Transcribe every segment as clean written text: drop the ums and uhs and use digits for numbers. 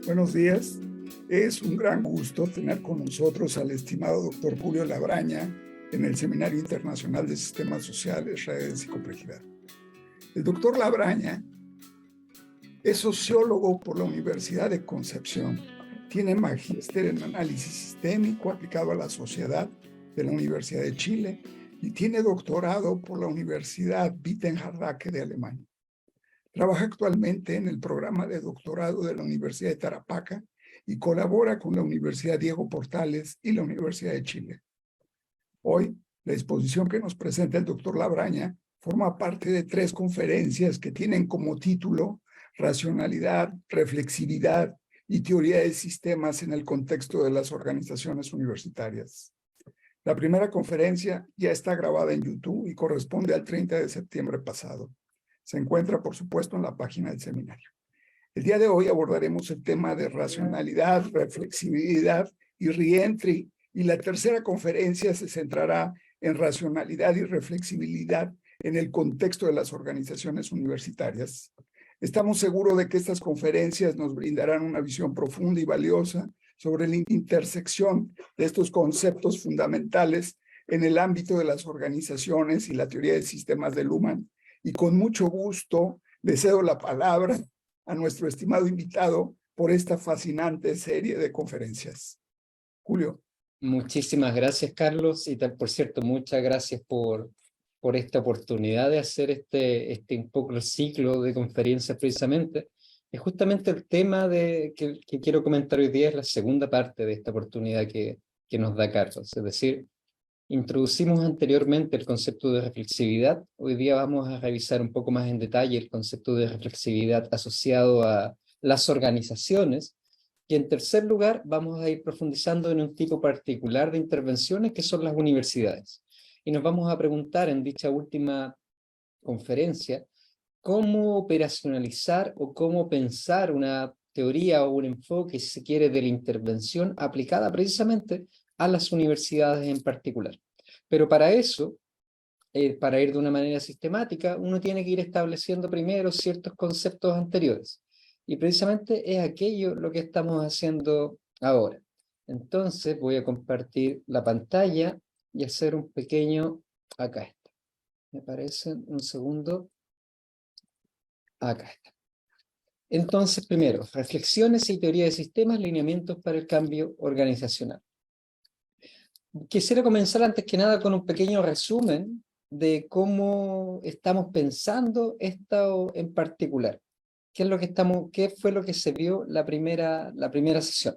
Buenos días. Es un gran gusto tener con nosotros al estimado doctor Julio Labraña en el Seminario Internacional de Sistemas Sociales, Redes y Complejidad. El doctor Labraña es sociólogo por la Universidad de Concepción. Tiene magíster en análisis sistémico aplicado a la sociedad de la Universidad de Chile y tiene doctorado por la Universidad Wittenberg de Alemania. Trabaja actualmente en el programa de doctorado de la Universidad de Tarapacá y colabora con la Universidad Diego Portales y la Universidad de Chile. Hoy, la exposición que nos presenta el doctor Labraña forma parte de 3 conferencias que tienen como título Racionalidad, Reflexividad y Teoría de Sistemas en el contexto de las organizaciones universitarias. La primera conferencia ya está grabada en YouTube y corresponde al 30 de septiembre pasado. Se encuentra, por supuesto, en la página del seminario. El día de hoy abordaremos el tema de racionalidad, reflexividad y reentry, y la tercera conferencia se centrará en racionalidad y reflexibilidad en el contexto de las organizaciones universitarias. Estamos seguros de que estas conferencias nos brindarán una visión profunda y valiosa sobre la intersección de estos conceptos fundamentales en el ámbito de las organizaciones y la teoría de sistemas de Luhmann. Y con mucho gusto le cedo la palabra a nuestro estimado invitado por esta fascinante serie de conferencias. Julio. Muchísimas gracias, Carlos, y por cierto, muchas gracias por esta oportunidad de hacer este un poco el ciclo de conferencias precisamente. Es justamente el tema que quiero comentar hoy día, es la segunda parte de esta oportunidad que nos da Carlos, es decir, introducimos anteriormente el concepto de reflexividad. Hoy día vamos a revisar un poco más en detalle el concepto de reflexividad asociado a las organizaciones. Y en tercer lugar, vamos a ir profundizando en un tipo particular de intervenciones que son las universidades. Y nos vamos a preguntar en dicha última conferencia cómo operacionalizar o cómo pensar una teoría o un enfoque, si se quiere, de la intervención aplicada precisamente a las universidades en particular. Pero para eso, para ir de una manera sistemática, uno tiene que ir estableciendo primero ciertos conceptos anteriores. Y precisamente es aquello lo que estamos haciendo ahora. Entonces voy a compartir la pantalla y hacer un pequeño... Acá está. Me parece un segundo. Acá está. Entonces, primero, reflexiones y teoría de sistemas, lineamientos para el cambio organizacional. Quisiera comenzar antes que nada con un pequeño resumen de cómo estamos pensando esto en particular. ¿Qué fue lo que se vio la primera sesión?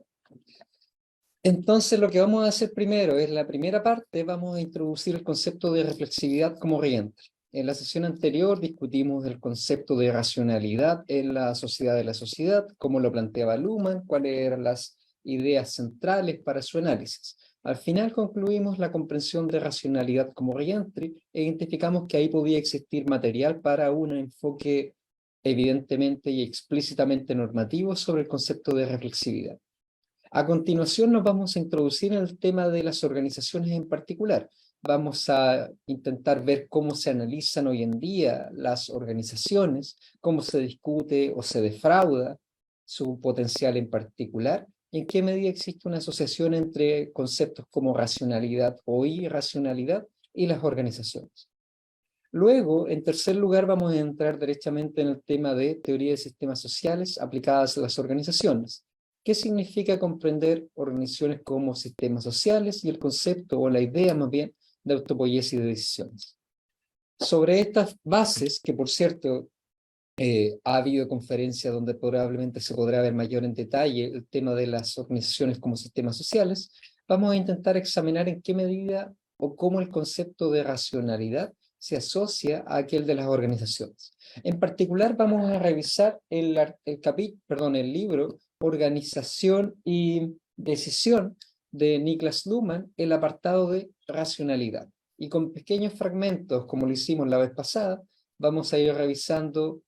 Entonces, lo que vamos a hacer primero es la primera parte, vamos a introducir el concepto de reflexividad como reentry. En la sesión anterior discutimos el concepto de racionalidad en la sociedad de la sociedad, cómo lo planteaba Luhmann, cuáles eran las ideas centrales para su análisis. Al final concluimos la comprensión de racionalidad como reentry e identificamos que ahí podía existir material para un enfoque evidentemente y explícitamente normativo sobre el concepto de reflexividad. A continuación nos vamos a introducir en el tema de las organizaciones en particular. Vamos a intentar ver cómo se analizan hoy en día las organizaciones, cómo se discute o se defrauda su potencial en particular, y en qué medida existe una asociación entre conceptos como racionalidad o irracionalidad y las organizaciones. Luego, en tercer lugar, vamos a entrar derechamente en el tema de teoría de sistemas sociales aplicadas a las organizaciones. ¿Qué significa comprender organizaciones como sistemas sociales y el concepto o la idea más bien de autopoiesis de decisiones? Sobre estas bases, que por cierto ha habido conferencias donde probablemente se podrá ver mayor en detalle el tema de las organizaciones como sistemas sociales, vamos a intentar examinar en qué medida o cómo el concepto de racionalidad se asocia a aquel de las organizaciones. En particular vamos a revisar el libro Organización y Decisión de Niklas Luhmann, el apartado de racionalidad. Y con pequeños fragmentos, como lo hicimos la vez pasada, vamos a ir revisando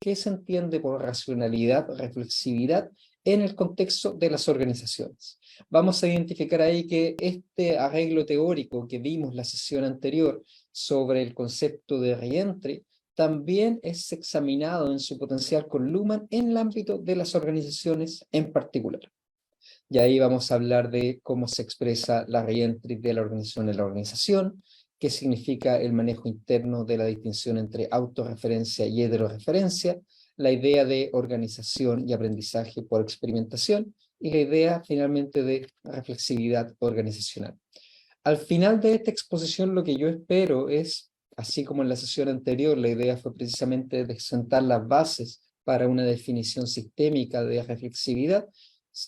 qué se entiende por racionalidad, reflexividad en el contexto de las organizaciones. Vamos a identificar ahí que este arreglo teórico que vimos la sesión anterior sobre el concepto de reentry también es examinado en su potencial con Luhmann en el ámbito de las organizaciones en particular. Y ahí vamos a hablar de cómo se expresa la reentry de la organización en la organización, qué significa el manejo interno de la distinción entre autorreferencia y heteroreferencia, la idea de organización y aprendizaje por experimentación, y la idea finalmente de reflexividad organizacional. Al final de esta exposición lo que yo espero es, así como en la sesión anterior, la idea fue precisamente de sentar las bases para una definición sistémica de reflexividad,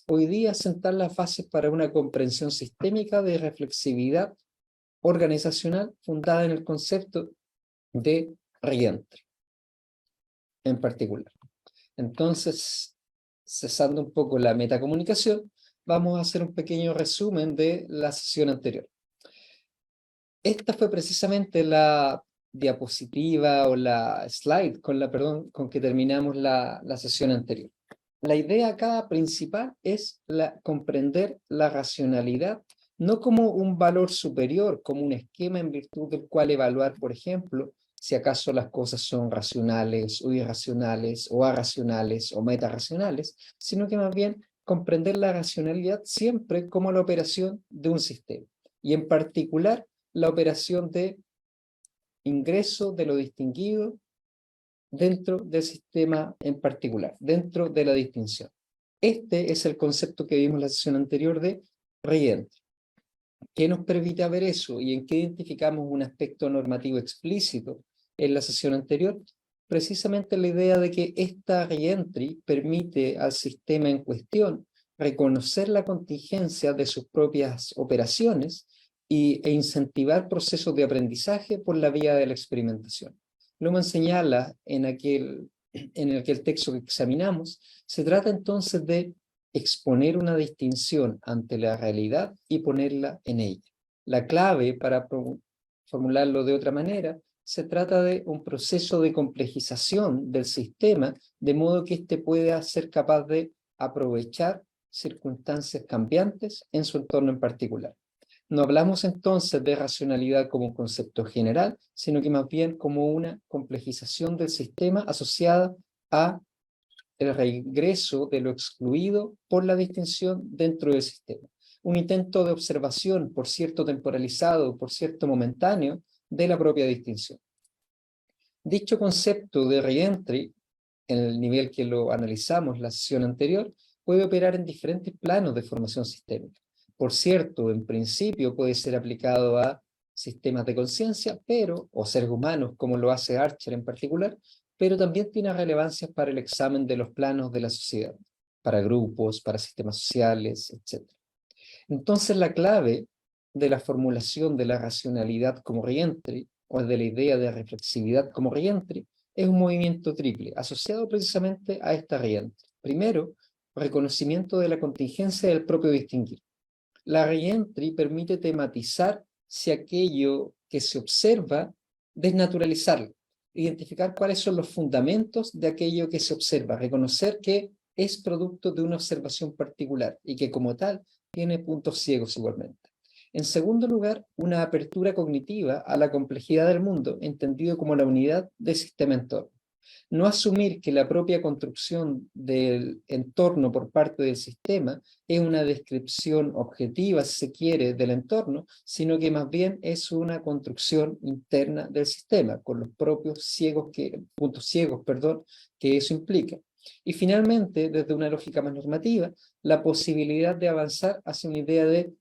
hoy día sentar las bases para una comprensión sistémica de reflexividad organizacional fundada en el concepto de reentry en particular. Entonces, cesando un poco la metacomunicación, vamos a hacer un pequeño resumen de la sesión anterior. Esta fue precisamente la diapositiva o la slide con que terminamos la sesión anterior. La idea acá principal es comprender la racionalidad no como un valor superior, como un esquema en virtud del cual evaluar, por ejemplo, si acaso las cosas son racionales o irracionales o arracionales o metarracionales, sino que más bien comprender la racionalidad siempre como la operación de un sistema, y en particular la operación de ingreso de lo distinguido dentro del sistema en particular, dentro de la distinción. Este es el concepto que vimos en la sesión anterior de reentry. ¿Qué nos permite ver eso y en qué identificamos un aspecto normativo explícito en la sesión anterior? Precisamente la idea de que esta reentry permite al sistema en cuestión reconocer la contingencia de sus propias operaciones e incentivar procesos de aprendizaje por la vía de la experimentación. Luhmann señala en aquel texto que examinamos, se trata entonces de exponer una distinción ante la realidad y ponerla en ella. La clave, para formularlo de otra manera, se trata de un proceso de complejización del sistema, de modo que éste pueda ser capaz de aprovechar circunstancias cambiantes en su entorno en particular. No hablamos entonces de racionalidad como un concepto general, sino que más bien como una complejización del sistema asociada a el regreso de lo excluido por la distinción dentro del sistema. Un intento de observación, por cierto temporalizado, por cierto momentáneo, de la propia distinción. Dicho concepto de reentry, en el nivel que lo analizamos la sesión anterior, puede operar en diferentes planos de formación sistémica. Por cierto, en principio puede ser aplicado a sistemas de conciencia, o seres humanos, como lo hace Archer en particular, pero también tiene relevancia para el examen de los planos de la sociedad, para grupos, para sistemas sociales, etc. Entonces, la clave de la formulación de la racionalidad como reentry, o de la idea de reflexividad como reentry, es un movimiento triple, asociado precisamente a esta reentry. Primero, reconocimiento de la contingencia del propio distinguir. La reentry permite tematizar si aquello que se observa, desnaturalizarlo, identificar cuáles son los fundamentos de aquello que se observa, reconocer que es producto de una observación particular y que como tal tiene puntos ciegos igualmente. En segundo lugar, una apertura cognitiva a la complejidad del mundo, entendido como la unidad de sistema-entorno. No asumir que la propia construcción del entorno por parte del sistema es una descripción objetiva, si se quiere, del entorno, sino que más bien es una construcción interna del sistema, con los propios puntos ciegos que eso implica. Y finalmente, desde una lógica más normativa, la posibilidad de avanzar hacia una idea de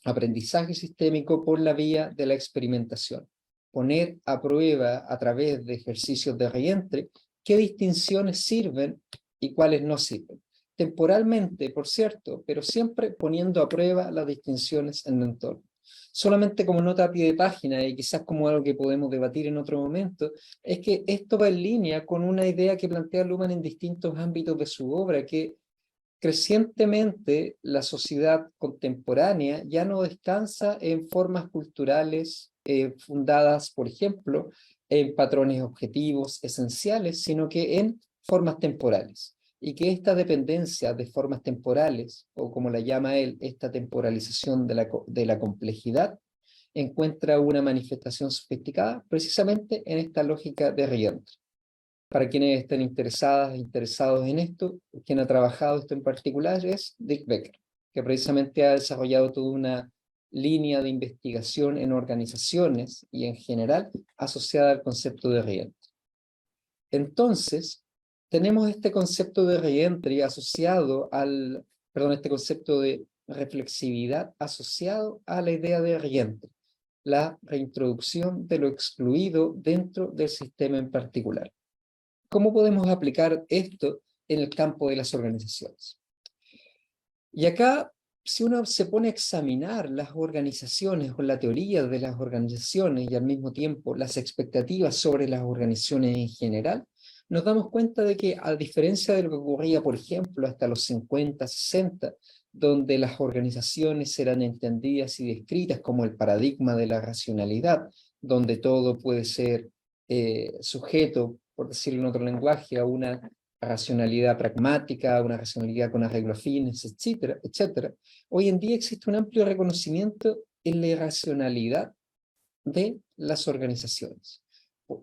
aprendizaje sistémico por la vía de la experimentación. Poner a prueba a través de ejercicios de reentry qué distinciones sirven y cuáles no sirven. Temporalmente, por cierto, pero siempre poniendo a prueba las distinciones en el entorno. Solamente como nota a pie de página y quizás como algo que podemos debatir en otro momento, es que esto va en línea con una idea que plantea Luhmann en distintos ámbitos de su obra, que crecientemente la sociedad contemporánea ya no descansa en formas culturales fundadas, por ejemplo, en patrones objetivos esenciales, sino que en formas temporales. Y que esta dependencia de formas temporales, o como la llama él, esta temporalización de la complejidad, encuentra una manifestación sofisticada precisamente en esta lógica de Rientre. Para quienes estén interesados en esto, quien ha trabajado esto en particular es Dick Becker, que precisamente ha desarrollado toda una línea de investigación en organizaciones y en general asociada al concepto de Rientre. Entonces, tenemos este concepto de Rientre asociado este concepto de reflexividad asociado a la idea de Rientre, la reintroducción de lo excluido dentro del sistema en particular. ¿Cómo podemos aplicar esto en el campo de las organizaciones? Y acá, si uno se pone a examinar las organizaciones o la teoría de las organizaciones y al mismo tiempo las expectativas sobre las organizaciones en general, nos damos cuenta de que, a diferencia de lo que ocurría, por ejemplo, hasta los 50, 60, donde las organizaciones eran entendidas y descritas como el paradigma de la racionalidad, donde todo puede ser sujeto, por decirlo en otro lenguaje, a una racionalidad pragmática, una racionalidad con arreglo a fines, etcétera, etcétera. Hoy en día existe un amplio reconocimiento en la irracionalidad de las organizaciones.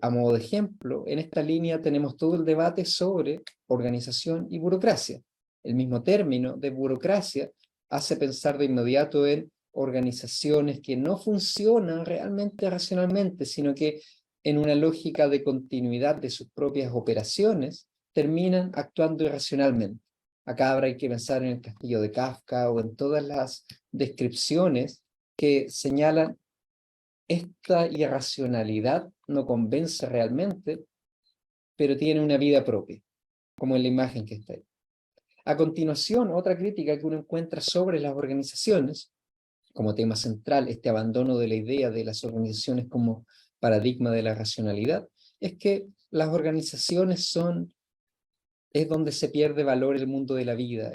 A modo de ejemplo, en esta línea tenemos todo el debate sobre organización y burocracia. El mismo término de burocracia hace pensar de inmediato en organizaciones que no funcionan realmente racionalmente, sino que en una lógica de continuidad de sus propias operaciones, terminan actuando irracionalmente. Acá habrá que pensar en el castillo de Kafka o en todas las descripciones que señalan esta irracionalidad no convence realmente, pero tiene una vida propia, como en la imagen que está ahí. A continuación, otra crítica que uno encuentra sobre las organizaciones, como tema central, este abandono de la idea de las organizaciones como paradigma de la racionalidad, es que las organizaciones es donde se pierde valor el mundo de la vida.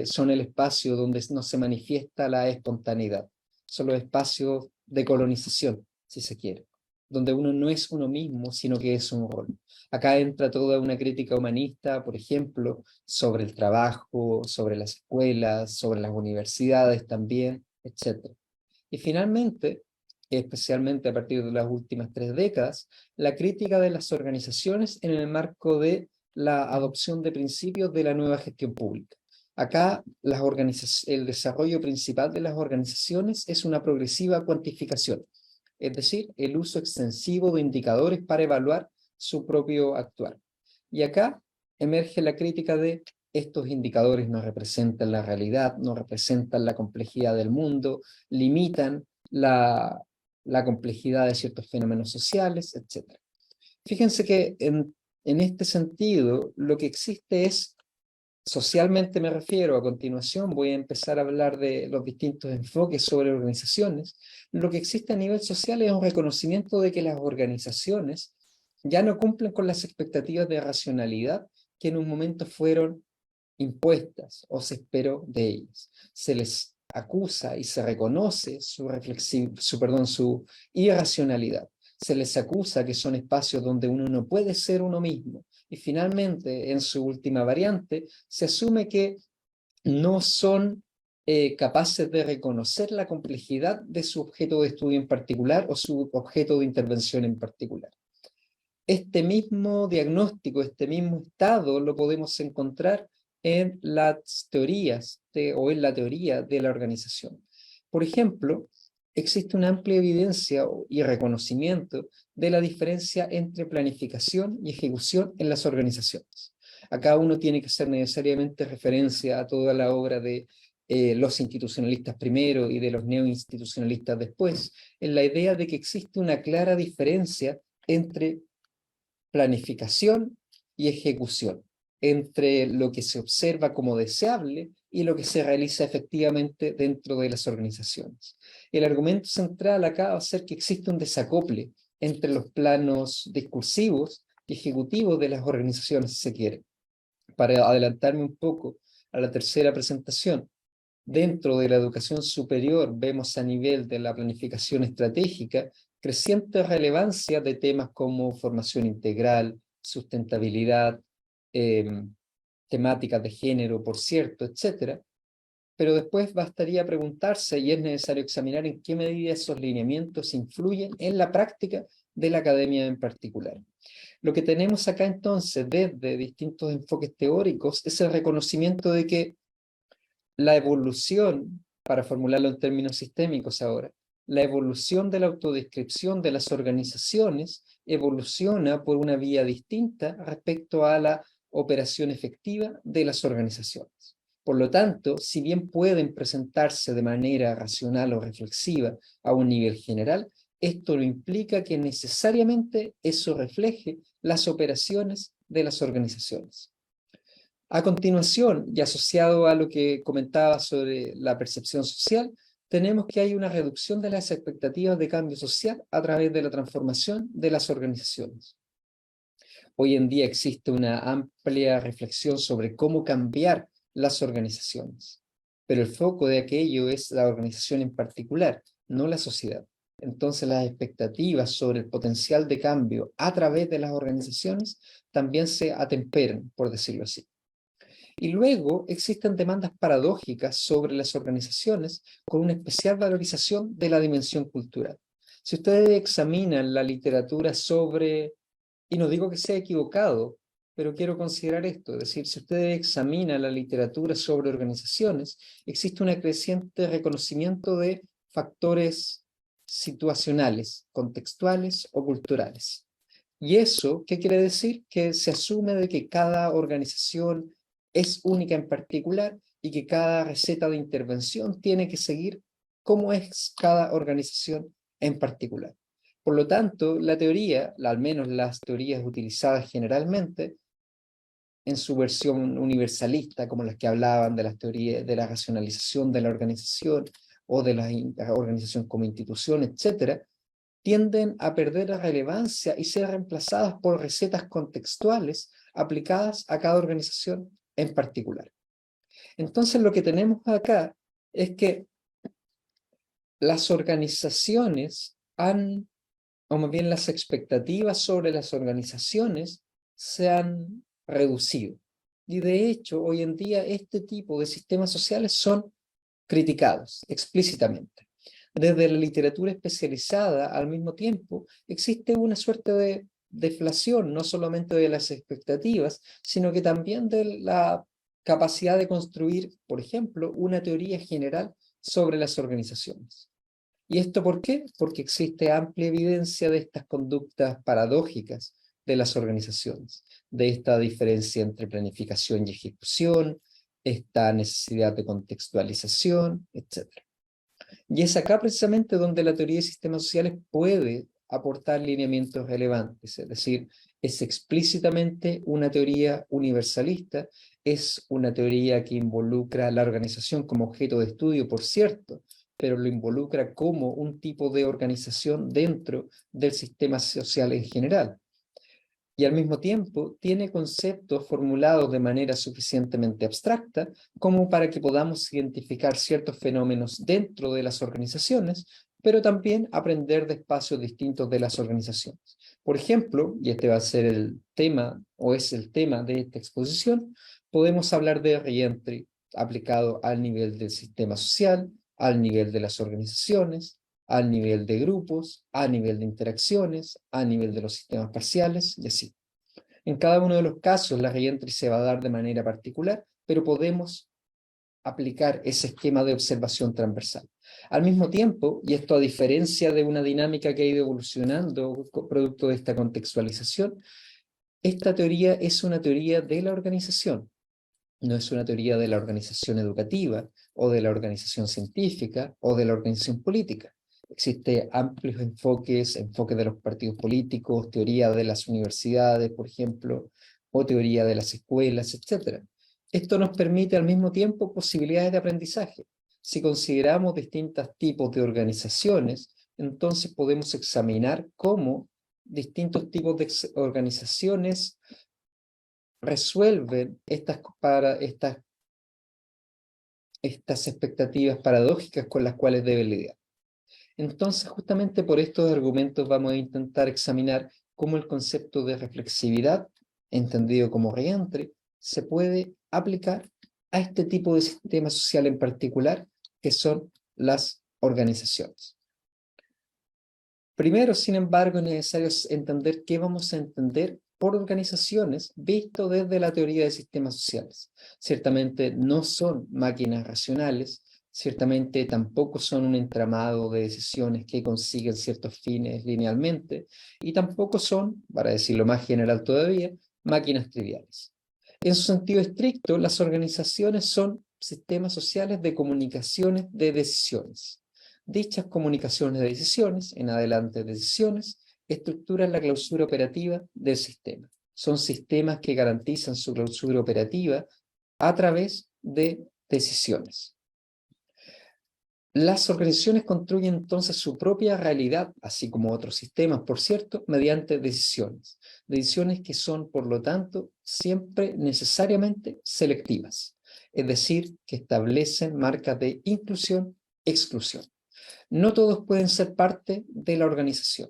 Son el espacio donde no se manifiesta la espontaneidad. Son los espacios de colonización, si se quiere, donde uno no es uno mismo, sino que es un rol. Acá entra toda una crítica humanista, por ejemplo, sobre el trabajo, sobre las escuelas, sobre las universidades también, etc. Y finalmente, especialmente a partir de las últimas 3 décadas, la crítica de las organizaciones en el marco de la adopción de principios de la nueva gestión pública. Acá el desarrollo principal de las organizaciones es una progresiva cuantificación, es decir, el uso extensivo de indicadores para evaluar su propio actuar. Y acá emerge la crítica de estos indicadores no representan la realidad, no representan la complejidad del mundo, limitan la complejidad de ciertos fenómenos sociales, etc. Fíjense que en este sentido, lo que existe es, socialmente me refiero, a continuación voy a empezar a hablar de los distintos enfoques sobre organizaciones. Lo que existe a nivel social es un reconocimiento de que las organizaciones ya no cumplen con las expectativas de racionalidad que en un momento fueron impuestas o se esperó de ellas. Se les acusa y se reconoce su irracionalidad. Se les acusa que son espacios donde uno no puede ser uno mismo. Y finalmente, en su última variante, se asume que no son capaces de reconocer la complejidad de su objeto de estudio en particular o su objeto de intervención en particular. Este mismo diagnóstico, este mismo estado, lo podemos encontrar en las teorías o en la teoría de la organización. Por ejemplo, existe una amplia evidencia y reconocimiento de la diferencia entre planificación y ejecución en las organizaciones. Acá uno tiene que hacer necesariamente referencia a toda la obra de los institucionalistas primero y de los neoinstitucionalistas después, en la idea de que existe una clara diferencia entre planificación y ejecución, entre lo que se observa como deseable y lo que se realiza efectivamente dentro de las organizaciones. El argumento central acá va a ser que existe un desacople entre los planos discursivos y ejecutivos de las organizaciones, si se quiere. Para adelantarme un poco a la tercera presentación, dentro de la educación superior vemos a nivel de la planificación estratégica creciente relevancia de temas como formación integral, sustentabilidad, temáticas de género, por cierto, etcétera, pero después bastaría preguntarse, y es necesario examinar en qué medida esos lineamientos influyen en la práctica de la academia en particular. Lo que tenemos acá entonces, desde distintos enfoques teóricos, es el reconocimiento de que la evolución, para formularlo en términos sistémicos ahora, la evolución de la autodescripción de las organizaciones evoluciona por una vía distinta respecto a la operación efectiva de las organizaciones. Por lo tanto, si bien pueden presentarse de manera racional o reflexiva a un nivel general, esto no implica que necesariamente eso refleje las operaciones de las organizaciones. A continuación, y asociado a lo que comentaba sobre la percepción social, tenemos que hay una reducción de las expectativas de cambio social a través de la transformación de las organizaciones. Hoy en día existe una amplia reflexión sobre cómo cambiar las organizaciones, pero el foco de aquello es la organización en particular, no la sociedad. Entonces las expectativas sobre el potencial de cambio a través de las organizaciones también se atemperan, por decirlo así. Y luego existen demandas paradójicas sobre las organizaciones con una especial valorización de la dimensión cultural. Si ustedes examinan la literatura sobre, y no digo que sea equivocado, pero quiero considerar esto, es decir, si ustedes examinan la literatura sobre organizaciones, existe un creciente reconocimiento de factores situacionales, contextuales o culturales. ¿Y eso qué quiere decir? Que se asume de que cada organización es única en particular y que cada receta de intervención tiene que seguir cómo es cada organización en particular. Por lo tanto, la teoría, al menos las teorías utilizadas generalmente, en su versión universalista, como las que hablaban de las teorías de la racionalización de la organización o de la organización como institución, etcétera, tienden a perder la relevancia y ser reemplazadas por recetas contextuales aplicadas a cada organización en particular. Entonces, lo que tenemos acá es que las organizaciones han, o más bien las expectativas sobre las organizaciones se han reducido. Y de hecho, hoy en día este tipo de sistemas sociales son criticados explícitamente. Desde la literatura especializada, al mismo tiempo, existe una suerte de deflación, no solamente de las expectativas, sino que también de la capacidad de construir, por ejemplo, una teoría general sobre las organizaciones. ¿Y esto por qué? Porque existe amplia evidencia de estas conductas paradójicas de las organizaciones, de esta diferencia entre planificación y ejecución, esta necesidad de contextualización, etc. Y es acá precisamente donde la teoría de sistemas sociales puede aportar lineamientos relevantes, es decir, es explícitamente una teoría universalista, es una teoría que involucra la organización como objeto de estudio, por cierto, pero lo involucra como un tipo de organización dentro del sistema social en general. Y al mismo tiempo tiene conceptos formulados de manera suficientemente abstracta como para que podamos identificar ciertos fenómenos dentro de las organizaciones, pero también aprender de espacios distintos de las organizaciones. Por ejemplo, y este va a ser el tema, o es el tema de esta exposición, podemos hablar de reentry aplicado al nivel del sistema social, al nivel de las organizaciones, al nivel de grupos, a nivel de interacciones, a nivel de los sistemas parciales y así. En cada uno de los casos la reentry se va a dar de manera particular, pero podemos aplicar ese esquema de observación transversal. Al mismo tiempo, y esto a diferencia de una dinámica que ha ido evolucionando producto de esta contextualización, esta teoría es una teoría de la organización, no es una teoría de la organización educativa o de la organización científica o de la organización política. Existen amplios enfoques de los partidos políticos, teoría de las universidades, por ejemplo, o teoría de las escuelas, etc. Esto nos permite al mismo tiempo posibilidades de aprendizaje. Si consideramos distintos tipos de organizaciones, entonces podemos examinar cómo distintos tipos de organizaciones resuelven estas expectativas paradójicas con las cuales deben lidiar. Entonces, justamente por estos argumentos vamos a intentar examinar cómo el concepto de reflexividad, entendido como reentry, se puede aplicar a este tipo de sistema social en particular, que son las organizaciones. Primero, sin embargo, es necesario entender qué vamos a entender por organizaciones visto desde la teoría de sistemas sociales. Ciertamente no son máquinas racionales, ciertamente tampoco son un entramado de decisiones que consiguen ciertos fines linealmente, y tampoco son, para decirlo más general todavía, máquinas triviales. En su sentido estricto, las organizaciones son sistemas sociales de comunicaciones de decisiones. Dichas comunicaciones de decisiones, en adelante decisiones, estructuran la clausura operativa del sistema. Son sistemas que garantizan su clausura operativa a través de decisiones. Las organizaciones construyen entonces su propia realidad, así como otros sistemas, por cierto, mediante decisiones. Decisiones que son, por lo tanto, siempre necesariamente selectivas, es decir, que establecen marcas de inclusión-exclusión. No todos pueden ser parte de la organización.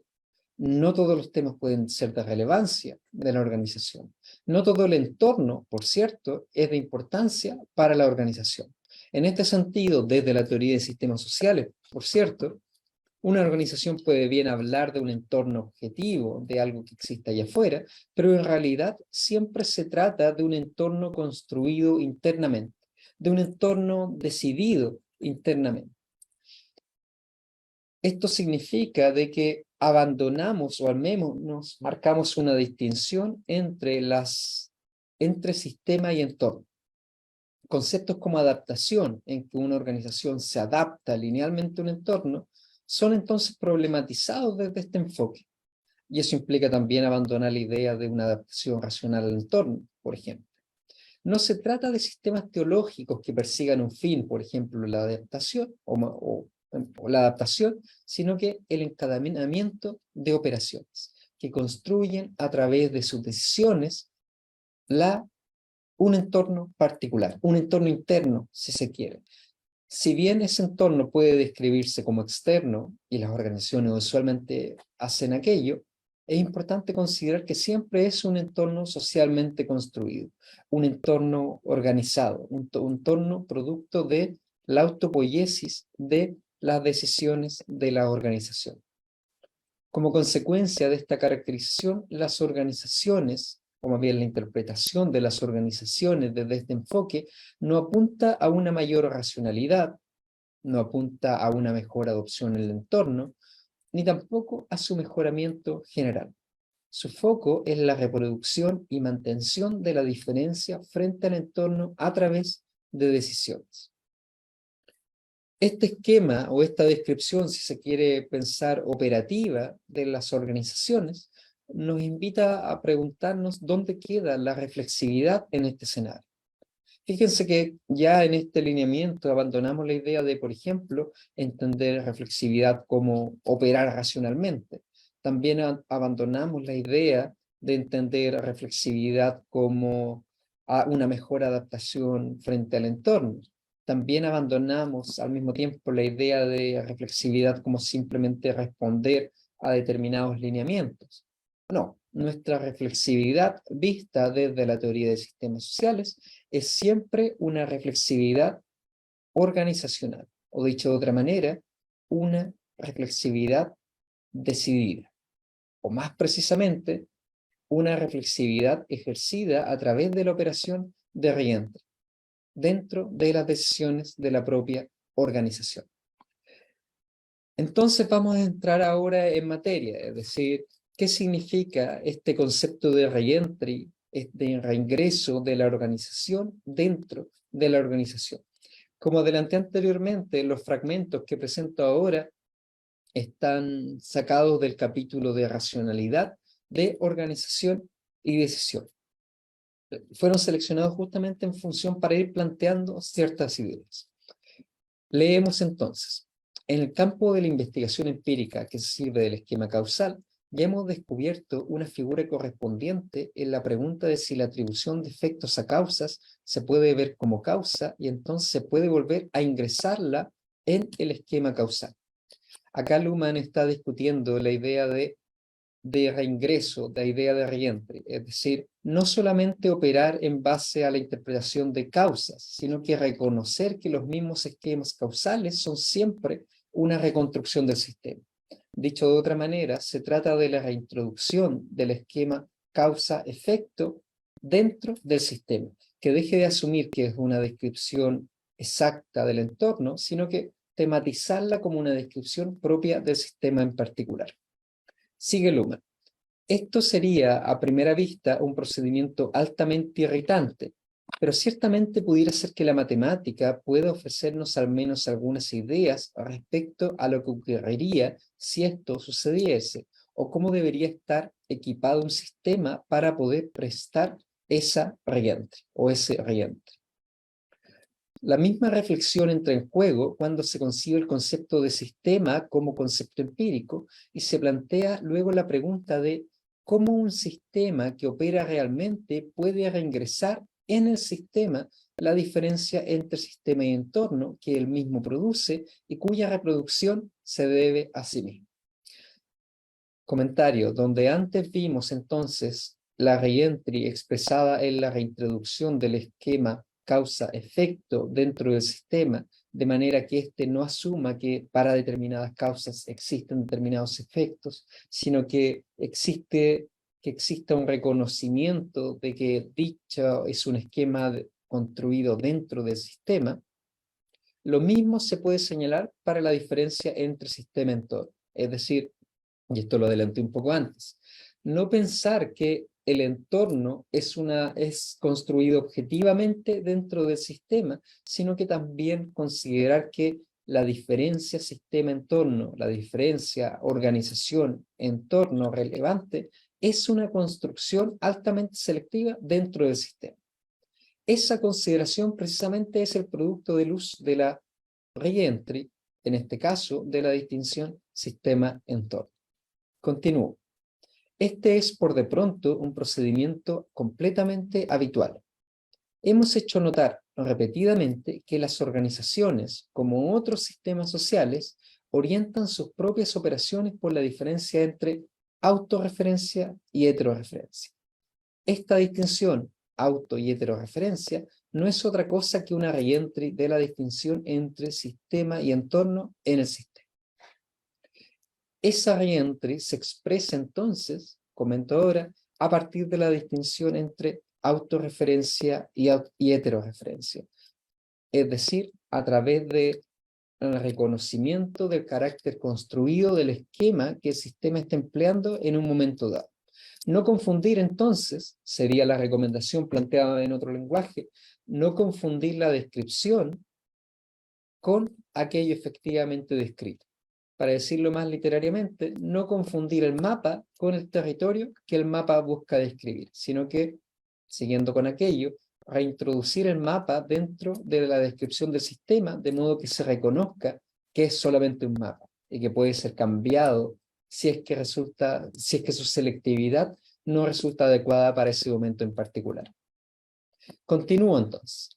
No todos los temas pueden ser de relevancia de la organización. No todo el entorno, por cierto, es de importancia para la organización. En este sentido, desde la teoría de sistemas sociales, por cierto, una organización puede bien hablar de un entorno objetivo, de algo que existe allá afuera, pero en realidad siempre se trata de un entorno construido internamente, de un entorno decidido internamente. Esto significa de que abandonamos o al menos nos marcamos una distinción entre sistema y entorno. Conceptos como adaptación, en que una organización se adapta linealmente a un entorno, son entonces problematizados desde este enfoque. Y eso implica también abandonar la idea de una adaptación racional al entorno, por ejemplo. No se trata de sistemas teológicos que persigan un fin, por ejemplo, la adaptación o la adaptación, sino que el encadenamiento de operaciones que construyen a través de sus decisiones un entorno particular, un entorno interno, si se quiere. Si bien ese entorno puede describirse como externo, y las organizaciones usualmente hacen aquello, es importante considerar que siempre es un entorno socialmente construido, un entorno organizado, un entorno producto de la autopoiesis de las decisiones de la organización. Como consecuencia de esta caracterización, las organizaciones, o más bien la interpretación de las organizaciones desde este enfoque, no apunta a una mayor racionalidad, no apunta a una mejor adopción en el entorno, ni tampoco a su mejoramiento general. Su foco es la reproducción y mantención de la diferencia frente al entorno a través de decisiones. Este esquema o esta descripción, si se quiere pensar operativa de las organizaciones, nos invita a preguntarnos dónde queda la reflexividad en este escenario. Fíjense que ya en este lineamiento abandonamos la idea de, por ejemplo, entender reflexividad como operar racionalmente. También abandonamos la idea de entender reflexividad como una mejor adaptación frente al entorno. También abandonamos al mismo tiempo la idea de reflexividad como simplemente responder a determinados lineamientos. No, nuestra reflexividad vista desde la teoría de sistemas sociales es siempre una reflexividad organizacional, o dicho de otra manera, una reflexividad decidida, o más precisamente, una reflexividad ejercida a través de la operación de reentre, dentro de las decisiones de la propia organización. Entonces vamos a entrar ahora en materia, es decir, ¿qué significa este concepto de reentry, de reingreso de la organización dentro de la organización? Como adelanté anteriormente, los fragmentos que presento ahora están sacados del capítulo de racionalidad, de organización y decisión. Fueron seleccionados justamente en función para ir planteando ciertas ideas. Leemos entonces. En el campo de la investigación empírica que se sirve del esquema causal, ya hemos descubierto una figura correspondiente en la pregunta de si la atribución de efectos a causas se puede ver como causa y entonces se puede volver a ingresarla en el esquema causal. Acá Luhmann está discutiendo la idea de reingreso, la idea de reentre, es decir, no solamente operar en base a la interpretación de causas, sino que reconocer que los mismos esquemas causales son siempre una reconstrucción del sistema. Dicho de otra manera, se trata de la reintroducción del esquema causa-efecto dentro del sistema, que deje de asumir que es una descripción exacta del entorno, sino que tematizarla como una descripción propia del sistema en particular. Sigue Luhmann. Esto sería, a primera vista, un procedimiento altamente irritante, pero ciertamente pudiera ser que la matemática pueda ofrecernos al menos algunas ideas respecto a lo que ocurriría si esto sucediese, o cómo debería estar equipado un sistema para poder prestar esa reentry o ese reentry. La misma reflexión entra en juego cuando se concibe el concepto de sistema como concepto empírico y se plantea luego la pregunta de cómo un sistema que opera realmente puede reingresar en el sistema la diferencia entre sistema y entorno que él mismo produce y cuya reproducción se debe a sí mismo. Comentario, donde antes vimos entonces la reentry expresada en la reintroducción del esquema causa-efecto dentro del sistema, de manera que éste no asuma que para determinadas causas existen determinados efectos, sino que exista un reconocimiento de que dicho es un esquema construido dentro del sistema. Lo mismo se puede señalar para la diferencia entre sistema y entorno, es decir, y esto lo adelanté un poco antes, no pensar que el entorno es construido objetivamente dentro del sistema, sino que también considerar que la diferencia sistema-entorno, la diferencia organización-entorno relevante, es una construcción altamente selectiva dentro del sistema. Esa consideración precisamente es el producto del uso de la reentry, en este caso de la distinción sistema-entorno. Continúo. Este es por de pronto un procedimiento completamente habitual. Hemos hecho notar repetidamente que las organizaciones, como otros sistemas sociales, orientan sus propias operaciones por la diferencia entre autorreferencia y heterorreferencia. Esta distinción, auto y heterorreferencia, no es otra cosa que una reentry de la distinción entre sistema y entorno en el sistema. Esa reentry se expresa entonces, comento ahora, a partir de la distinción entre autorreferencia y heterorreferencia, es decir, a través del reconocimiento del carácter construido del esquema que el sistema está empleando en un momento dado. No confundir entonces, sería la recomendación planteada en otro lenguaje, no confundir la descripción con aquello efectivamente descrito. Para decirlo más literariamente, no confundir el mapa con el territorio que el mapa busca describir, sino que, siguiendo con aquello, reintroducir el mapa dentro de la descripción del sistema, de modo que se reconozca que es solamente un mapa y que puede ser cambiado si es que su selectividad no resulta adecuada para ese momento en particular. Continúo entonces.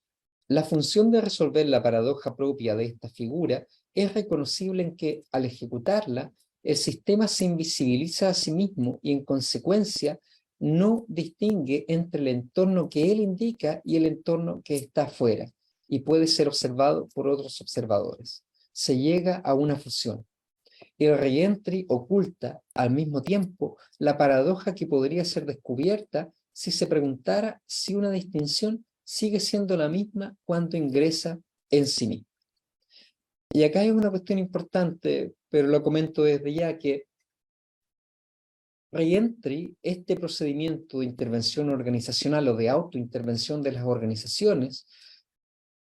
La función de resolver la paradoja propia de esta figura es reconocible en que, al ejecutarla, el sistema se invisibiliza a sí mismo y, en consecuencia, no distingue entre el entorno que él indica y el entorno que está afuera, y puede ser observado por otros observadores. Se llega a una fusión. El reentry oculta, al mismo tiempo, la paradoja que podría ser descubierta si se preguntara si una distinción sigue siendo la misma cuando ingresa en sí misma. Y acá hay una cuestión importante, pero lo comento desde ya, que reentry, este procedimiento de intervención organizacional o de autointervención de las organizaciones,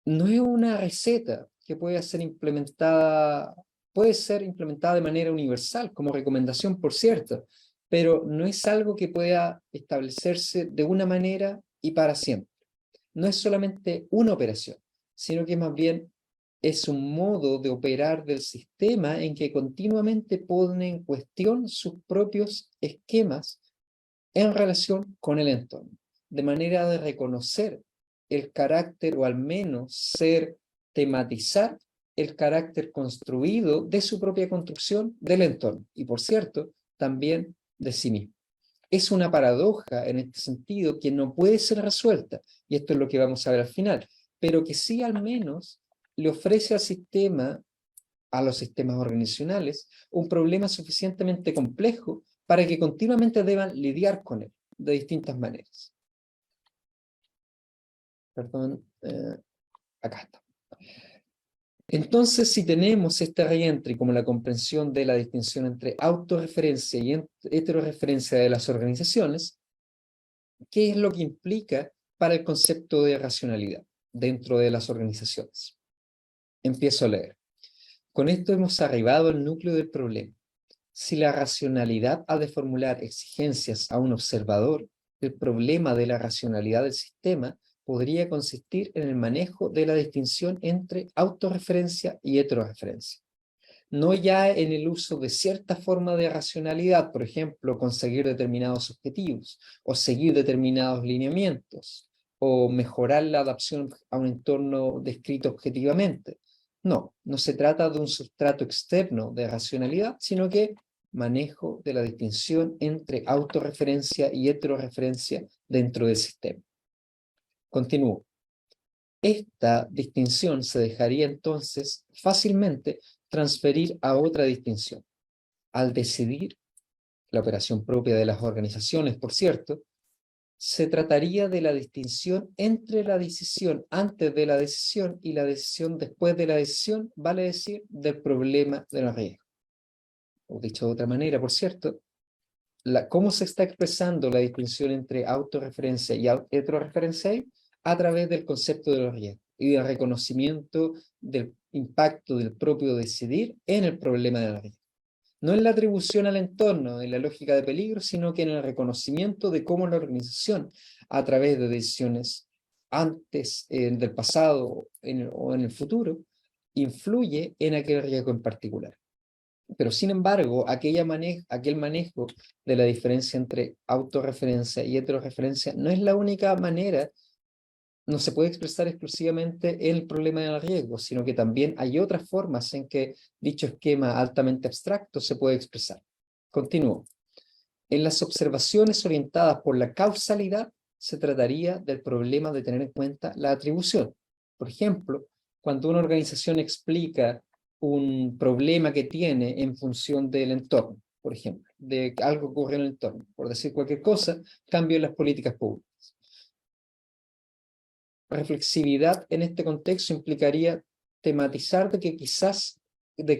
no es una receta que puede ser implementada de manera universal, como recomendación, por cierto, pero no es algo que pueda establecerse de una manera y para siempre. No es solamente una operación, sino que más bien es un modo de operar del sistema en que continuamente pone en cuestión sus propios esquemas en relación con el entorno, de manera de reconocer el carácter, o al menos tematizar el carácter construido de su propia construcción del entorno, y por cierto, también de sí mismo. Es una paradoja en este sentido que no puede ser resuelta, y esto es lo que vamos a ver al final, pero que sí al menos le ofrece al sistema, a los sistemas organizacionales, un problema suficientemente complejo para que continuamente deban lidiar con él de distintas maneras. Perdón, acá está. Entonces, si tenemos este reentry como la comprensión de la distinción entre autorreferencia y heteroreferencia de las organizaciones, ¿qué es lo que implica para el concepto de racionalidad dentro de las organizaciones? Empiezo a leer. Con esto hemos arribado al núcleo del problema. Si la racionalidad ha de formular exigencias a un observador, el problema de la racionalidad del sistema podría consistir en el manejo de la distinción entre autorreferencia y heteroreferencia. No ya en el uso de cierta forma de racionalidad, por ejemplo, conseguir determinados objetivos, o seguir determinados lineamientos, o mejorar la adaptación a un entorno descrito objetivamente. No, no se trata de un sustrato externo de racionalidad, sino que manejo de la distinción entre autorreferencia y heteroreferencia dentro del sistema. Continúo. Esta distinción se dejaría entonces fácilmente transferir a otra distinción. Al decidir, la operación propia de las organizaciones, por cierto, se trataría de la distinción entre la decisión antes de la decisión y la decisión después de la decisión, vale decir, del problema de los riesgos. O dicho de otra manera, por cierto, cómo se está expresando la distinción entre autorreferencia y heteroreferencia a través del concepto de los riesgos y del reconocimiento del impacto del propio decidir en el problema del riesgo. No en la atribución al entorno, en la lógica de peligro, sino que en el reconocimiento de cómo la organización, a través de decisiones antes del pasado o en el futuro, influye en aquel riesgo en particular. Pero sin embargo, aquel manejo de la diferencia entre autorreferencia y heteroreferencia no es la única manera, no se puede expresar exclusivamente el problema del riesgo, sino que también hay otras formas en que dicho esquema altamente abstracto se puede expresar. Continúo. En las observaciones orientadas por la causalidad, se trataría del problema de tener en cuenta la atribución. Por ejemplo, cuando una organización explica un problema que tiene en función del entorno, por ejemplo, de que algo ocurre en el entorno, por decir cualquier cosa, cambio en las políticas públicas. Reflexividad en este contexto implicaría tematizar de que quizás,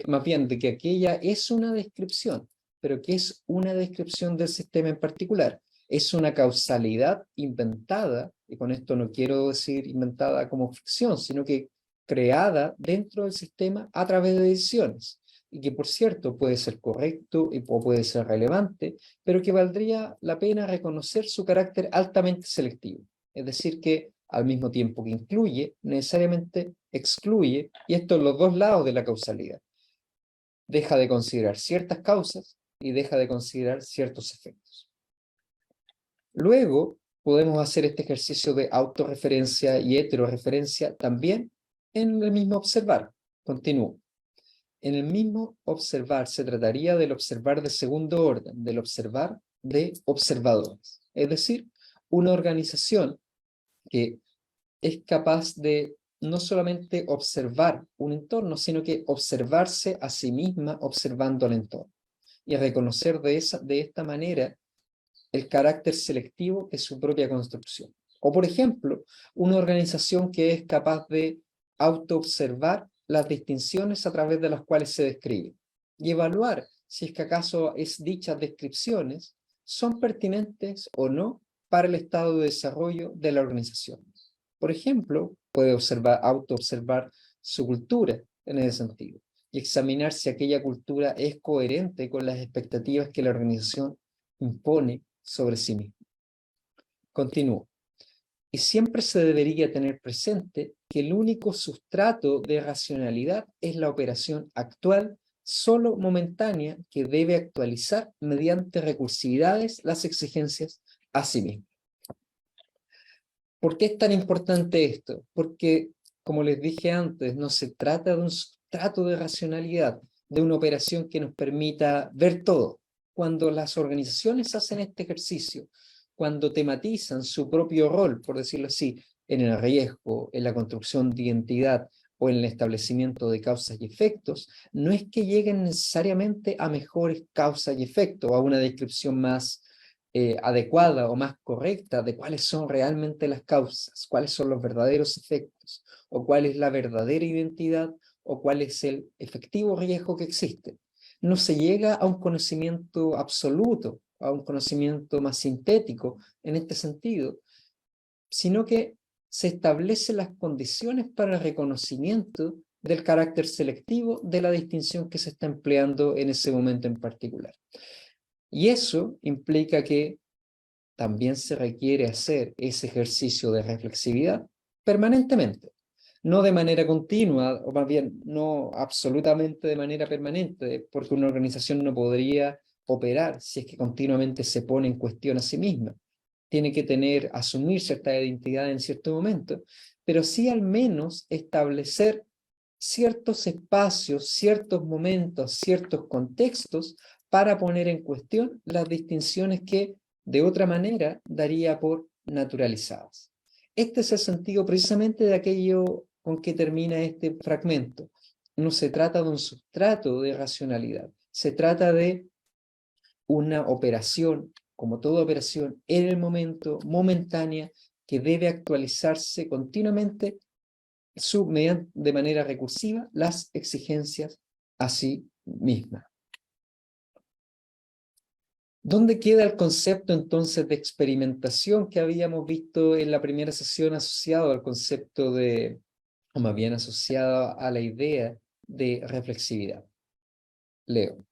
más bien de que aquella es una descripción, pero que es una descripción del sistema en particular. Es una causalidad inventada, y con esto no quiero decir inventada como ficción, sino que creada dentro del sistema a través de decisiones, y que por cierto puede ser correcto o puede ser relevante, pero que valdría la pena reconocer su carácter altamente selectivo. Es decir, que al mismo tiempo que incluye, necesariamente excluye, y esto en los dos lados de la causalidad. Deja de considerar ciertas causas y deja de considerar ciertos efectos. Luego, podemos hacer este ejercicio de autorreferencia y heteroreferencia también en el mismo observar. Continúo. En el mismo observar se trataría del observar de segundo orden, del observar de observadores. Es decir, una organización que es capaz de no solamente observar un entorno, sino que observarse a sí misma observando el entorno y reconocer de esta manera el carácter selectivo de su propia construcción. O, por ejemplo, una organización que es capaz de autoobservar las distinciones a través de las cuales se describe y evaluar si es que acaso dichas descripciones son pertinentes o no para el estado de desarrollo de la organización. Por ejemplo, puede autoobservar su cultura en ese sentido y examinar si aquella cultura es coherente con las expectativas que la organización impone sobre sí misma. Continúo. Y siempre se debería tener presente que el único sustrato de racionalidad es la operación actual, solo momentánea, que debe actualizar mediante recursividades las exigencias a sí misma. ¿Por qué es tan importante esto? Porque, como les dije antes, no se trata de un sustrato de racionalidad, de una operación que nos permita ver todo, cuando las organizaciones hacen este ejercicio, cuando tematizan su propio rol, por decirlo así, en el riesgo, en la construcción de identidad o en el establecimiento de causas y efectos, no es que lleguen necesariamente a mejores causas y efectos, o a una descripción más adecuada o más correcta de cuáles son realmente las causas, cuáles son los verdaderos efectos, o cuál es la verdadera identidad, o cuál es el efectivo riesgo que existe. No se llega a un conocimiento absoluto, a un conocimiento más sintético en este sentido, sino que se establecen las condiciones para el reconocimiento del carácter selectivo de la distinción que se está empleando en ese momento en particular. Y eso implica que también se requiere hacer ese ejercicio de reflexividad permanentemente, no de manera continua, o más bien no absolutamente de manera permanente, porque una organización no podría operar si es que continuamente se pone en cuestión a sí misma. Tiene que asumir cierta identidad en cierto momento, pero sí al menos establecer ciertos espacios, ciertos momentos, ciertos contextos para poner en cuestión las distinciones que de otra manera daría por naturalizadas. Este es el sentido precisamente de aquello con que termina este fragmento. No se trata de un sustrato de racionalidad, se trata de una operación, como toda operación, en el momento, momentánea, que debe actualizarse continuamente de manera recursiva las exigencias a sí mismas. ¿Dónde queda el concepto entonces de experimentación que habíamos visto en la primera sesión asociado al concepto de, o más bien asociado a la idea de reflexividad? Leo.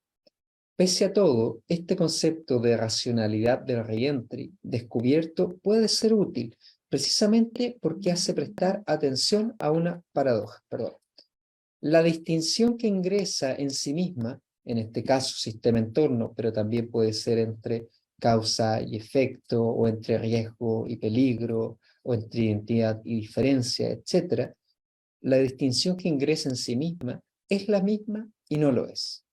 Pese a todo, este concepto de racionalidad del reentry descubierto puede ser útil precisamente porque hace prestar atención a una paradoja. La distinción que ingresa en sí misma, en este caso sistema-entorno, pero también puede ser entre causa y efecto, o entre riesgo y peligro, o entre identidad y diferencia, etc. La distinción que ingresa en sí misma es la misma y no lo es.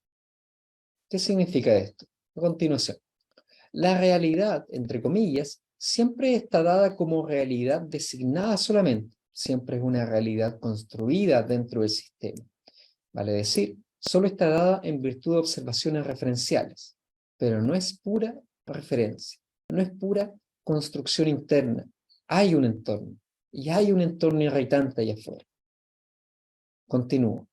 ¿Qué significa esto? A continuación, la realidad, entre comillas, siempre está dada como realidad designada solamente, siempre es una realidad construida dentro del sistema. Vale decir, solo está dada en virtud de observaciones referenciales, pero no es pura referencia, no es pura construcción interna. Hay un entorno, y hay un entorno irritante allá afuera. Continúo.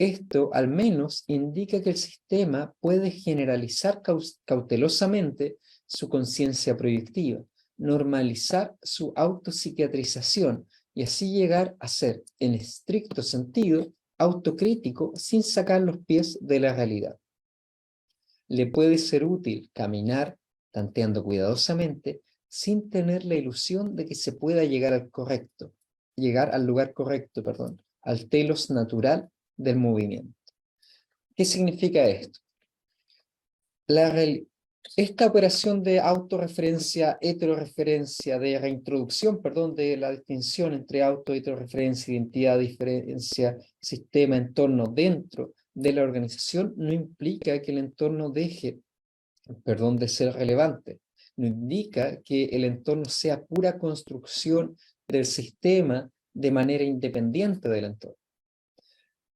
Esto al menos indica que el sistema puede generalizar cautelosamente su conciencia proyectiva, normalizar su autopsiquiatrización y así llegar a ser, en estricto sentido, autocrítico sin sacar los pies de la realidad. Le puede ser útil caminar tanteando cuidadosamente sin tener la ilusión de que se pueda llegar al lugar correcto, al telos natural del movimiento. ¿Qué significa esto? Esta operación de autorreferencia, heteroreferencia, de reintroducción, de la distinción entre auto, heteroreferencia, identidad, diferencia, sistema, entorno dentro de la organización, no implica que el entorno deje, de ser relevante. No indica que el entorno sea pura construcción del sistema de manera independiente del entorno.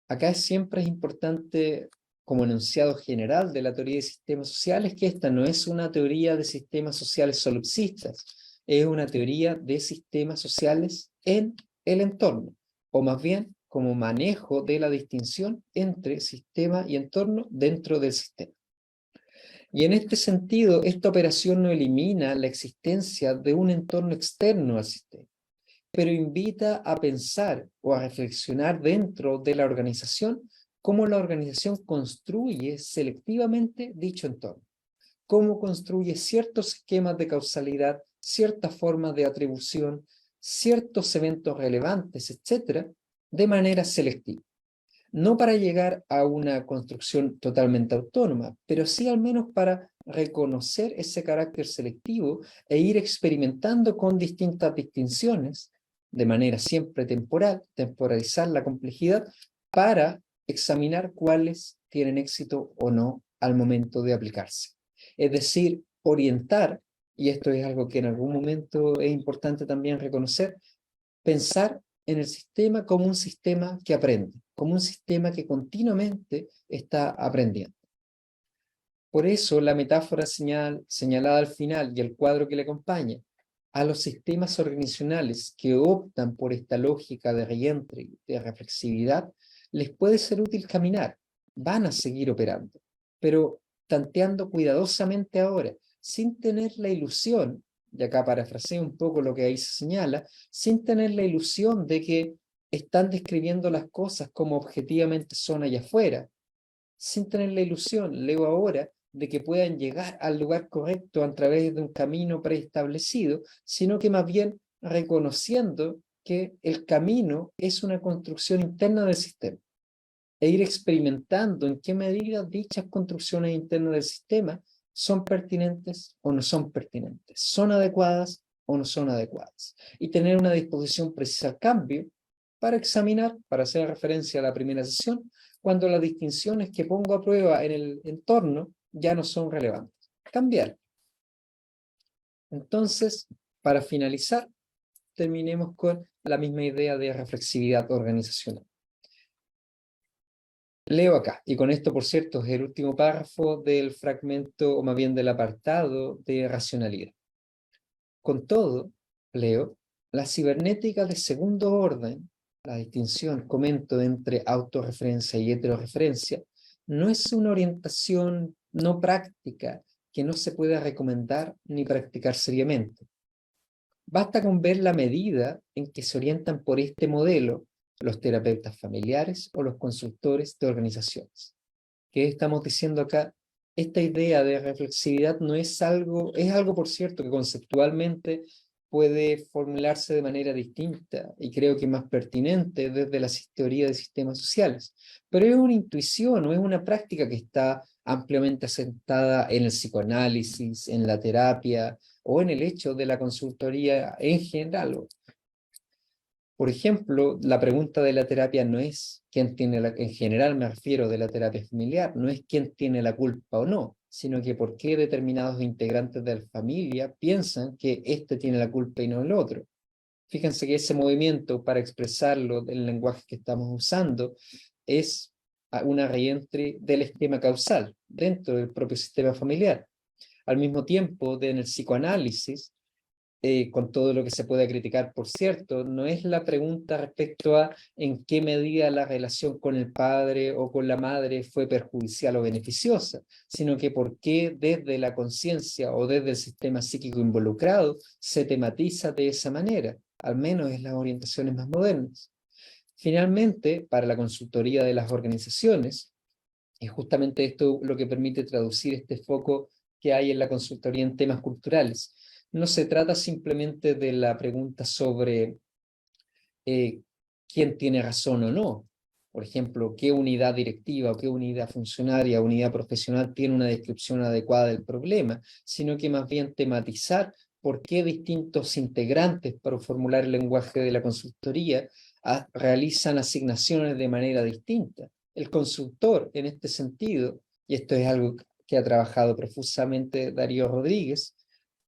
Acá siempre es importante, como enunciado general de la teoría de sistemas sociales, que esta no es una teoría de sistemas sociales solipsistas, es una teoría de sistemas sociales en el entorno, o más bien como manejo de la distinción entre sistema y entorno dentro del sistema. Y en este sentido, esta operación no elimina la existencia de un entorno externo al sistema, pero invita a pensar o a reflexionar dentro de la organización cómo la organización construye selectivamente dicho entorno, cómo construye ciertos esquemas de causalidad, ciertas formas de atribución, ciertos eventos relevantes, etc., de manera selectiva. No para llegar a una construcción totalmente autónoma, pero sí al menos para reconocer ese carácter selectivo e ir experimentando con distintas distinciones, de manera siempre temporal, temporalizar la complejidad para examinar cuáles tienen éxito o no al momento de aplicarse. es decir, orientar, y esto es algo que en algún momento es importante también reconocer, pensar en el sistema como un sistema que aprende, como un sistema que continuamente está aprendiendo. Por eso la metáfora señalada al final y el cuadro que le acompaña, a los sistemas organizacionales que optan por esta lógica de reentry, de reflexividad, les puede ser útil caminar, van a seguir operando, pero tanteando cuidadosamente ahora, sin tener la ilusión, y acá parafraseo un poco lo que ahí se señala, sin tener la ilusión de que están describiendo las cosas como objetivamente son allá afuera, sin tener la ilusión, leo ahora, de que puedan llegar al lugar correcto a través de un camino preestablecido, sino que más bien reconociendo que el camino es una construcción interna del sistema e ir experimentando en qué medida dichas construcciones internas del sistema son pertinentes o no son pertinentes, son adecuadas o no son adecuadas, y tener una disposición precisa al cambio para examinar, para hacer referencia a la primera sesión, cuando las distinciones que pongo a prueba en el entorno ya no son relevantes. Cambiar. Entonces, para finalizar, terminemos con la misma idea de reflexividad organizacional. Leo acá, y con esto, por cierto, es el último párrafo del fragmento, o más bien del apartado de racionalidad. Con todo, leo, la cibernética de segundo orden, la distinción, comento, entre autorreferencia y heterorreferencia, no es una orientación no práctica que no se pueda recomendar ni practicar seriamente. Basta con ver la medida en que se orientan por este modelo los terapeutas familiares o los consultores de organizaciones. ¿Qué estamos diciendo acá? Esta idea de reflexividad no es algo, es algo, por cierto, que conceptualmente puede formularse de manera distinta y creo que más pertinente desde la teoría de sistemas sociales, pero es una intuición o es una práctica que está ampliamente asentada en el psicoanálisis, en la terapia o en el hecho de la consultoría en general. Por ejemplo, la pregunta de la terapia no es quién tiene en general me refiero de la terapia familiar, no es quién tiene la culpa o no, sino que por qué determinados integrantes de la familia piensan que este tiene la culpa y no el otro. Fíjense que ese movimiento, para expresarlo del lenguaje que estamos usando, es una reentry del esquema causal dentro del propio sistema familiar. Al mismo tiempo, en el psicoanálisis, con todo lo que se puede criticar, por cierto, no es la pregunta respecto a en qué medida la relación con el padre o con la madre fue perjudicial o beneficiosa, sino que por qué desde la conciencia o desde el sistema psíquico involucrado se tematiza de esa manera, al menos en las orientaciones más modernas. Finalmente, para la consultoría de las organizaciones, es justamente esto lo que permite traducir este foco que hay en la consultoría en temas culturales. No se trata simplemente de la pregunta sobre quién tiene razón o no. Por ejemplo, qué unidad directiva o qué unidad funcionaria, unidad profesional tiene una descripción adecuada del problema, sino que más bien tematizar por qué distintos integrantes, para formular el lenguaje de la consultoría, realizan asignaciones de manera distinta. El consultor, en este sentido, y esto es algo que ha trabajado profusamente Darío Rodríguez,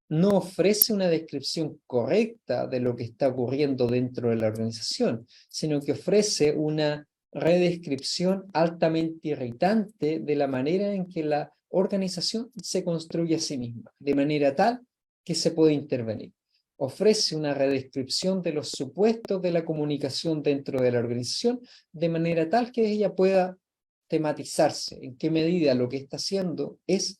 no ofrece una descripción correcta de lo que está ocurriendo dentro de la organización, sino que ofrece una redescripción altamente irritante de la manera en que la organización se construye a sí misma, de manera tal que se puede intervenir. Ofrece una redescripción de los supuestos de la comunicación dentro de la organización, de manera tal que ella pueda tematizarse en qué medida lo que está haciendo es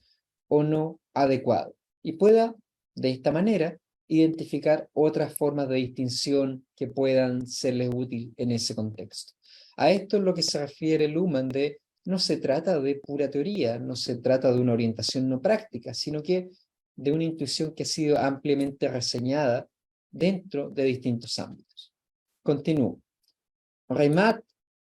o no adecuado, y pueda de esta manera identificar otras formas de distinción que puedan serles útil en ese contexto. A esto es lo que se refiere Luhmann de no se trata de pura teoría, no se trata de una orientación no práctica, sino que de una intuición que ha sido ampliamente reseñada dentro de distintos ámbitos. Continúo. Reimat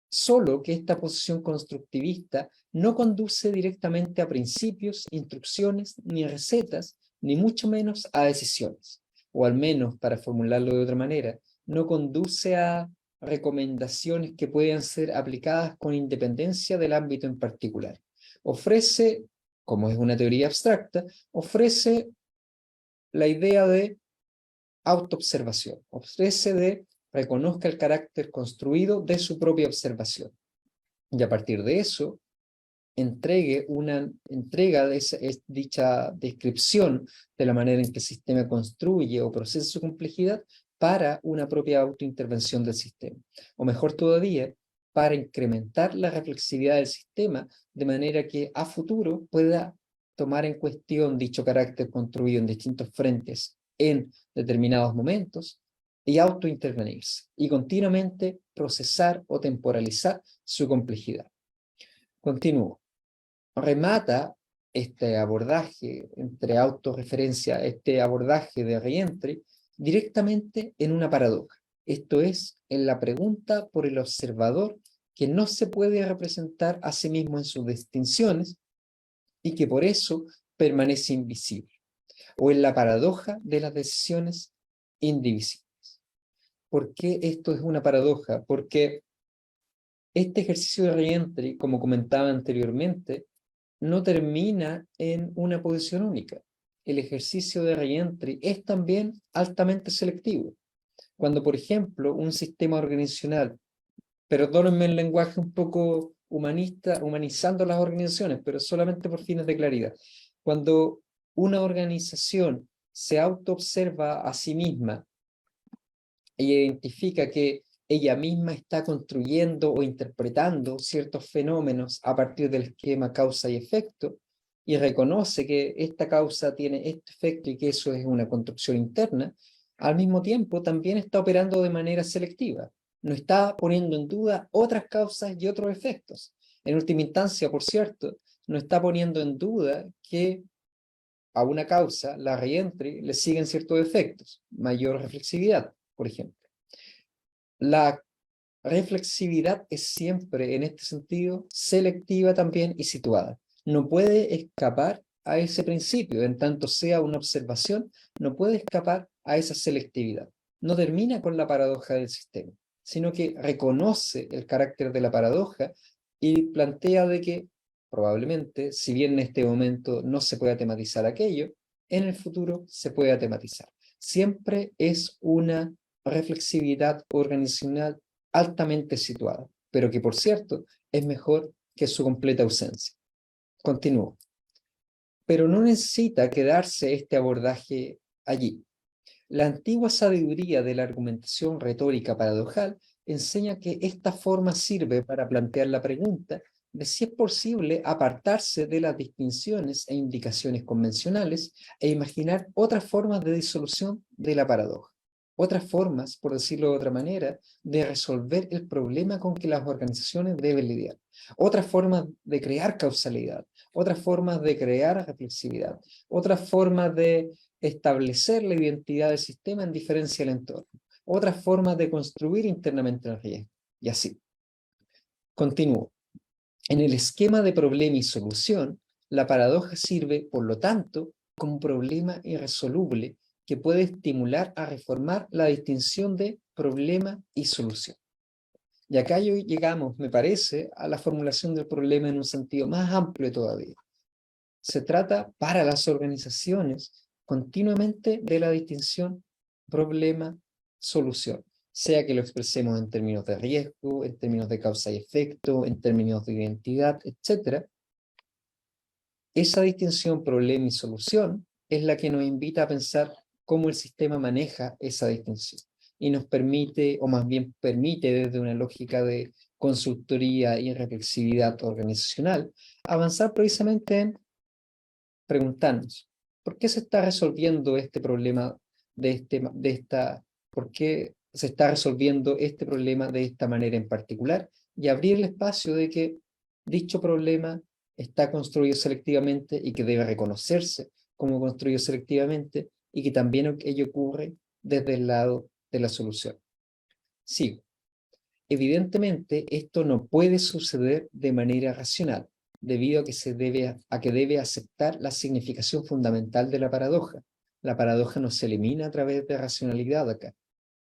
solo que esta posición constructivista no conduce directamente a principios, instrucciones ni recetas, ni mucho menos a decisiones, o al menos, para formularlo de otra manera, no conduce a recomendaciones que puedan ser aplicadas con independencia del ámbito en particular. Ofrece como es una teoría abstracta, ofrece la idea de autoobservación, ofrece de reconozca el carácter construido de su propia observación. Y a partir de eso, entrega dicha descripción de la manera en que el sistema construye o procesa su complejidad para una propia autointervención del sistema. O mejor todavía, para incrementar la reflexividad del sistema de manera que a futuro pueda tomar en cuestión dicho carácter construido en distintos frentes en determinados momentos y autointervenirse y continuamente procesar o temporalizar su complejidad. Continúo. Remata este abordaje entre autorreferencia, este abordaje de Reentry, directamente en una paradoja. Esto es, en la pregunta por el observador que no se puede representar a sí mismo en sus distinciones y que por eso permanece invisible, o en la paradoja de las decisiones indivisibles. ¿Por qué esto es una paradoja? Porque este ejercicio de Reentry, como comentaba anteriormente, no termina en una posición única. El ejercicio de reentry es también altamente selectivo. Cuando, por ejemplo, un sistema organizacional, perdónenme el lenguaje un poco humanista, humanizando las organizaciones, pero solamente por fines de claridad, cuando una organización se autoobserva a sí misma e identifica que ella misma está construyendo o interpretando ciertos fenómenos a partir del esquema causa y efecto, y reconoce que esta causa tiene este efecto y que eso es una construcción interna, al mismo tiempo también está operando de manera selectiva. No está poniendo en duda otras causas y otros efectos. En última instancia, por cierto, no está poniendo en duda que a una causa, la reentry, le siguen ciertos efectos, mayor reflexividad, por ejemplo. La reflexividad es siempre, en este sentido, selectiva también y situada. No puede escapar a ese principio, en tanto sea una observación, no puede escapar a esa selectividad. No termina con la paradoja del sistema, sino que reconoce el carácter de la paradoja y plantea de que, probablemente, si bien en este momento no se pueda tematizar aquello, en el futuro se pueda tematizar. Siempre es una reflexividad organizacional altamente situada, pero que por cierto es mejor que su completa ausencia. Continúo. Pero no necesita quedarse este abordaje allí. La antigua sabiduría de la argumentación retórica paradojal enseña que esta forma sirve para plantear la pregunta de si es posible apartarse de las distinciones e indicaciones convencionales e imaginar otras formas de disolución de la paradoja. Otras formas, por decirlo de otra manera, de resolver el problema con que las organizaciones deben lidiar. Otras formas de crear causalidad, otras formas de crear reflexividad, otras formas de establecer la identidad del sistema en diferencia del entorno, otras formas de construir internamente el riesgo, y así. Continúo. En el esquema de problema y solución, la paradoja sirve, por lo tanto, como un problema irresoluble que puede estimular a reformar la distinción de problema y solución. Y acá llegamos, me parece, a la formulación del problema en un sentido más amplio todavía. Se trata para las organizaciones continuamente de la distinción problema-solución, sea que lo expresemos en términos de riesgo, en términos de causa y efecto, en términos de identidad, etc. Esa distinción problema y solución es la que nos invita a pensar cómo el sistema maneja esa distinción y nos permite, o más bien permite desde una lógica de consultoría y reflexividad organizacional, avanzar precisamente en preguntarnos, ¿por qué se está resolviendo este problema por qué se está resolviendo este problema de esta manera en particular? Y abrir el espacio de que dicho problema está construido selectivamente y que debe reconocerse como construido selectivamente y que también ello ocurre desde el lado de la solución. Sigo. Evidentemente, esto no puede suceder de manera racional, debido a que debe aceptar la significación fundamental de la paradoja. La paradoja no se elimina a través de racionalidad acá.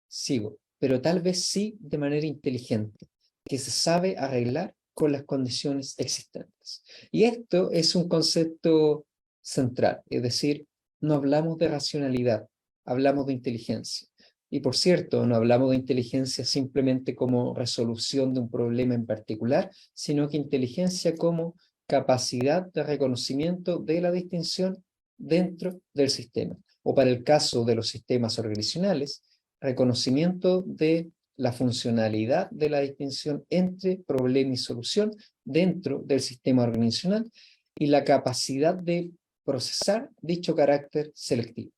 Sigo, pero tal vez sí de manera inteligente, que se sabe arreglar con las condiciones existentes. Y esto es un concepto central, es decir, no hablamos de racionalidad, hablamos de inteligencia. Y por cierto, no hablamos de inteligencia simplemente como resolución de un problema en particular, sino que inteligencia como capacidad de reconocimiento de la distinción dentro del sistema. O para el caso de los sistemas organizacionales, reconocimiento de la funcionalidad de la distinción entre problema y solución dentro del sistema organizacional y la capacidad de procesar dicho carácter selectivo.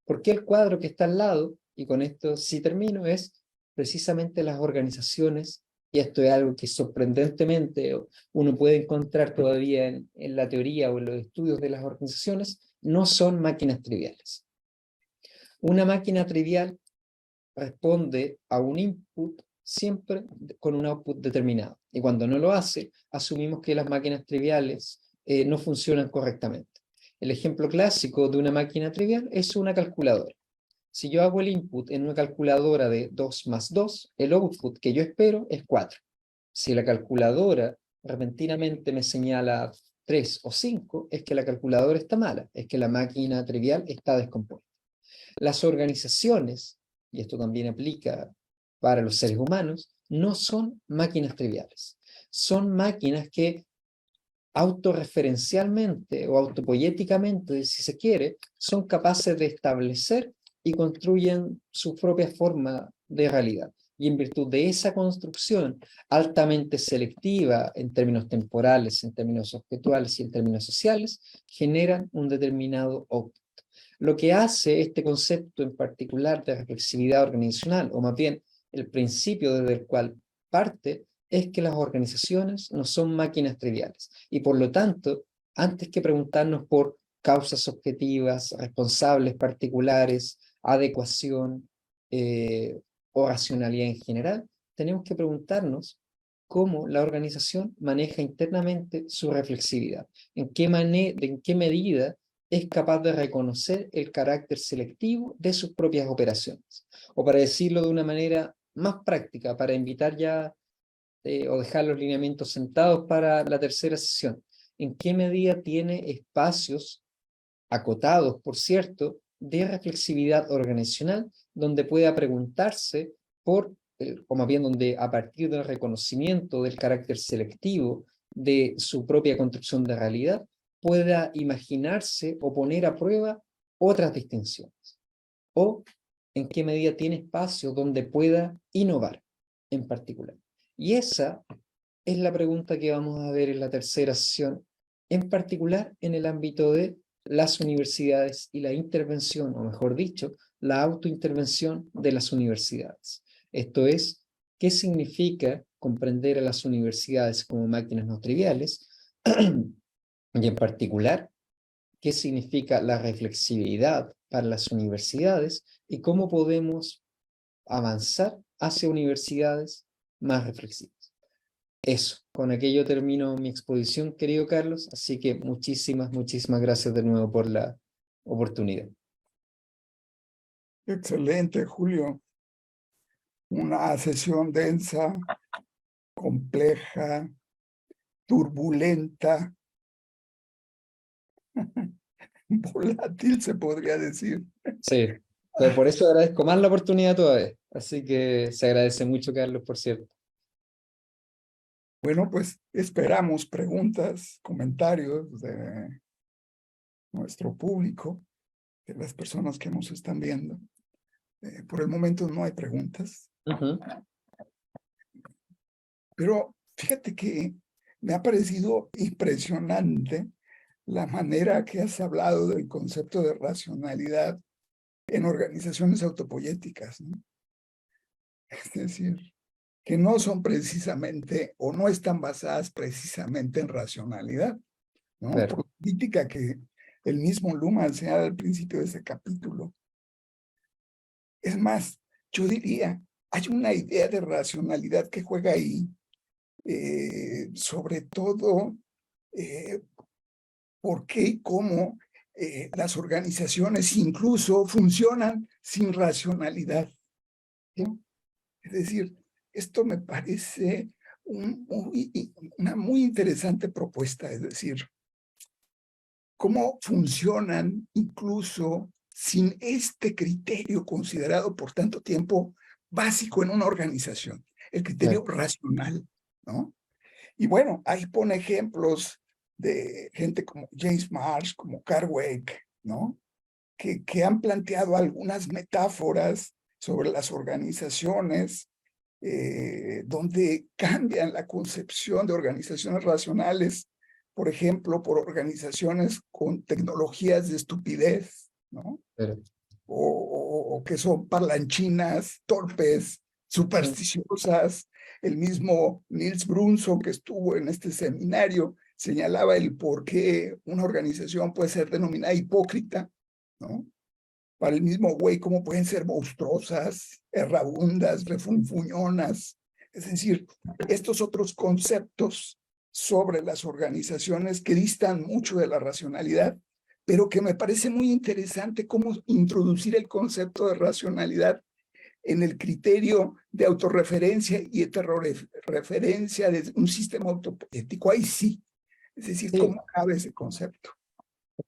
Porque el cuadro que está al lado, y con esto sí termino, es precisamente las organizaciones, y esto es algo que sorprendentemente uno puede encontrar todavía en la teoría o en los estudios de las organizaciones, no son máquinas triviales. Una máquina trivial responde a un input siempre con un output determinado. Y cuando no lo hace, asumimos que las máquinas triviales no funcionan correctamente. El ejemplo clásico de una máquina trivial es una calculadora. Si yo hago el input en una calculadora de 2 más 2, el output que yo espero es 4. Si la calculadora repentinamente me señala 3 o 5, es que la calculadora está mala, es que la máquina trivial está descompuesta. Las organizaciones, y esto también aplica para los seres humanos, no son máquinas triviales. Son máquinas que autorreferencialmente o autopoéticamente, si se quiere, son capaces de establecer y construyen su propia forma de realidad. Y en virtud de esa construcción altamente selectiva en términos temporales, en términos objetuales y en términos sociales, generan un determinado output. Lo que hace este concepto en particular de reflexividad organizacional, o más bien el principio desde el cual parte, es que las organizaciones no son máquinas triviales. Y por lo tanto, antes que preguntarnos por causas objetivas, responsables particulares, adecuación o racionalidad en general, tenemos que preguntarnos cómo la organización maneja internamente su reflexividad, en qué medida es capaz de reconocer el carácter selectivo de sus propias operaciones. O para decirlo de una manera más práctica, para invitar ya o dejar los lineamientos sentados para la tercera sesión, ¿en qué medida tiene espacios acotados, por cierto, de reflexividad organizacional, donde pueda preguntarse por, o más bien donde a partir del reconocimiento del carácter selectivo de su propia construcción de realidad, pueda imaginarse o poner a prueba otras distinciones? ¿O en qué medida tiene espacio donde pueda innovar en particular? Y esa es la pregunta que vamos a ver en la tercera sesión, en particular en el ámbito de las universidades y la intervención, o mejor dicho, la autointervención de las universidades. Esto es, ¿qué significa comprender a las universidades como máquinas no triviales? Y en particular, ¿qué significa la reflexividad para las universidades y cómo podemos avanzar hacia universidades más reflexivas? Eso, con aquello termino mi exposición, querido Carlos, así que muchísimas gracias de nuevo por la oportunidad. Excelente, Julio. Una sesión densa, compleja, turbulenta, volátil, se podría decir. Sí, pero por eso agradezco más la oportunidad todavía, así que se agradece mucho, Carlos, por cierto. Bueno, pues esperamos preguntas, comentarios de nuestro público, de las personas que nos están viendo. Por el momento no hay preguntas. Pero fíjate que me ha parecido impresionante la manera que has hablado del concepto de racionalidad en organizaciones autopoyéticas, ¿no? Es decir, que no son precisamente o no están basadas precisamente en racionalidad, ¿no? Claro. Por la crítica que el mismo Luhmann se da al principio de ese capítulo. Es más, yo diría, hay una idea de racionalidad que juega ahí, sobre todo por qué y cómo las organizaciones incluso funcionan sin racionalidad, ¿no? Es decir, esto me parece una muy interesante propuesta, es decir, cómo funcionan incluso sin este criterio considerado por tanto tiempo básico en una organización, el criterio racional, ¿no? Y bueno, ahí pone ejemplos de gente como James Marsh, como Carl Weick, ¿no? Que han planteado algunas metáforas sobre las organizaciones donde cambian la concepción de organizaciones racionales, por ejemplo, por organizaciones con tecnologías de estupidez, ¿no? Pero, O que son parlanchinas, torpes, supersticiosas. El mismo Niels Brunson, que estuvo en este seminario, señalaba el por qué una organización puede ser denominada hipócrita, ¿no? Para el mismo güey, cómo pueden ser monstruosas, errabundas, refunfuñonas. Es decir, estos otros conceptos sobre las organizaciones que distan mucho de la racionalidad, pero que me parece muy interesante cómo introducir el concepto de racionalidad en el criterio de autorreferencia y heterorreferencia de un sistema autopoético. Ahí sí, es decir, sí, cómo cabe ese concepto.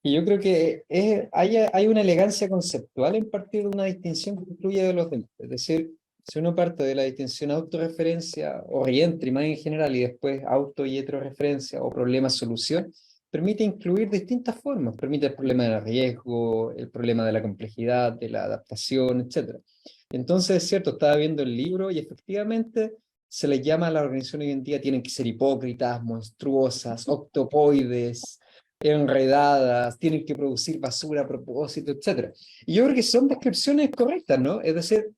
y yo creo que hay una elegancia conceptual en partir de una distinción que incluye de los demás. Es decir, si uno parte de la distinción autorreferencia o reentry más en general y después auto y heterorreferencia o problema-solución, permite incluir distintas formas. Permite el problema del riesgo, el problema de la complejidad, de la adaptación, etc. Entonces, es cierto, estaba viendo el libro y efectivamente se les llama a la organización hoy en día, tienen que ser hipócritas, monstruosas, octopoides, enredadas, tienen que producir basura a propósito, etc. Y yo creo que son descripciones correctas, ¿no? Es decir,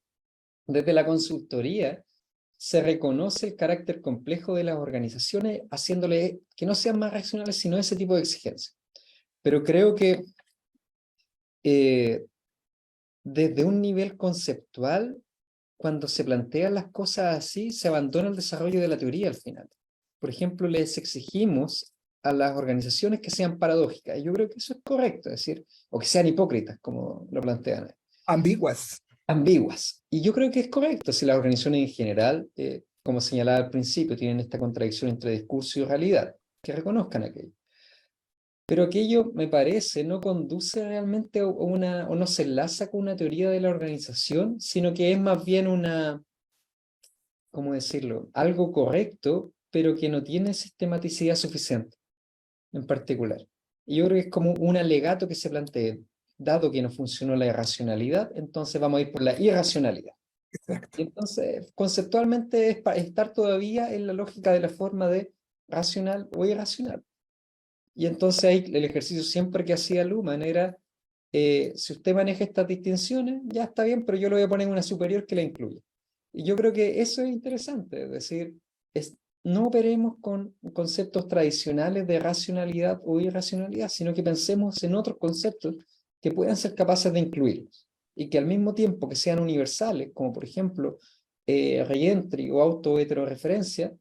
desde la consultoría se reconoce el carácter complejo de las organizaciones, haciéndole que no sean más racionales, sino ese tipo de exigencias. Pero creo que desde un nivel conceptual, cuando se plantean las cosas así, se abandona el desarrollo de la teoría al final. Por ejemplo, les exigimos a las organizaciones que sean paradójicas. Y yo creo que eso es correcto, es decir, o que sean hipócritas, como lo plantean. Ambiguas. Ambiguas. Y yo creo que es correcto si las organizaciones en general, como señalaba al principio, tienen esta contradicción entre discurso y realidad, que reconozcan aquello. Pero aquello, me parece, no conduce realmente a una, o no se enlaza con una teoría de la organización, sino que es más bien una, ¿cómo decirlo? Algo correcto, pero que no tiene sistematicidad suficiente en particular. Y yo creo que es como un alegato que se plantea, dado que no funcionó la irracionalidad, entonces vamos a ir por la irracionalidad. Exacto. Y entonces, conceptualmente, es estar todavía en la lógica de la forma de racional o irracional. Y entonces ahí el ejercicio siempre que hacía Luhmann era, si usted maneja estas distinciones, ya está bien, pero yo lo voy a poner en una superior que la incluya. Y yo creo que eso es interesante, es decir, no operemos con conceptos tradicionales de racionalidad o irracionalidad, sino que pensemos en otros conceptos que puedan ser capaces de incluirlos y que al mismo tiempo que sean universales, como por ejemplo reentry o auto-heterorreferencia,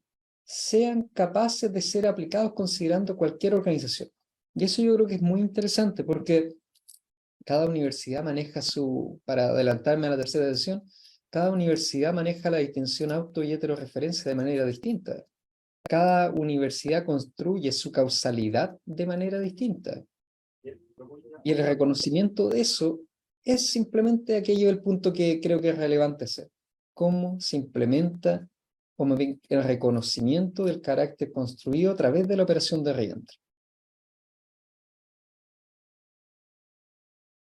sean capaces de ser aplicados considerando cualquier organización. Y eso yo creo que es muy interesante porque cada universidad maneja para adelantarme a la tercera sesión, cada universidad maneja la distinción auto y heterorreferencia de manera distinta. Cada universidad construye su causalidad de manera distinta. Y el reconocimiento de eso es simplemente aquello el punto que creo que es relevante hacer. Cómo se implementa, como bien, el reconocimiento del carácter construido a través de la operación de reentry.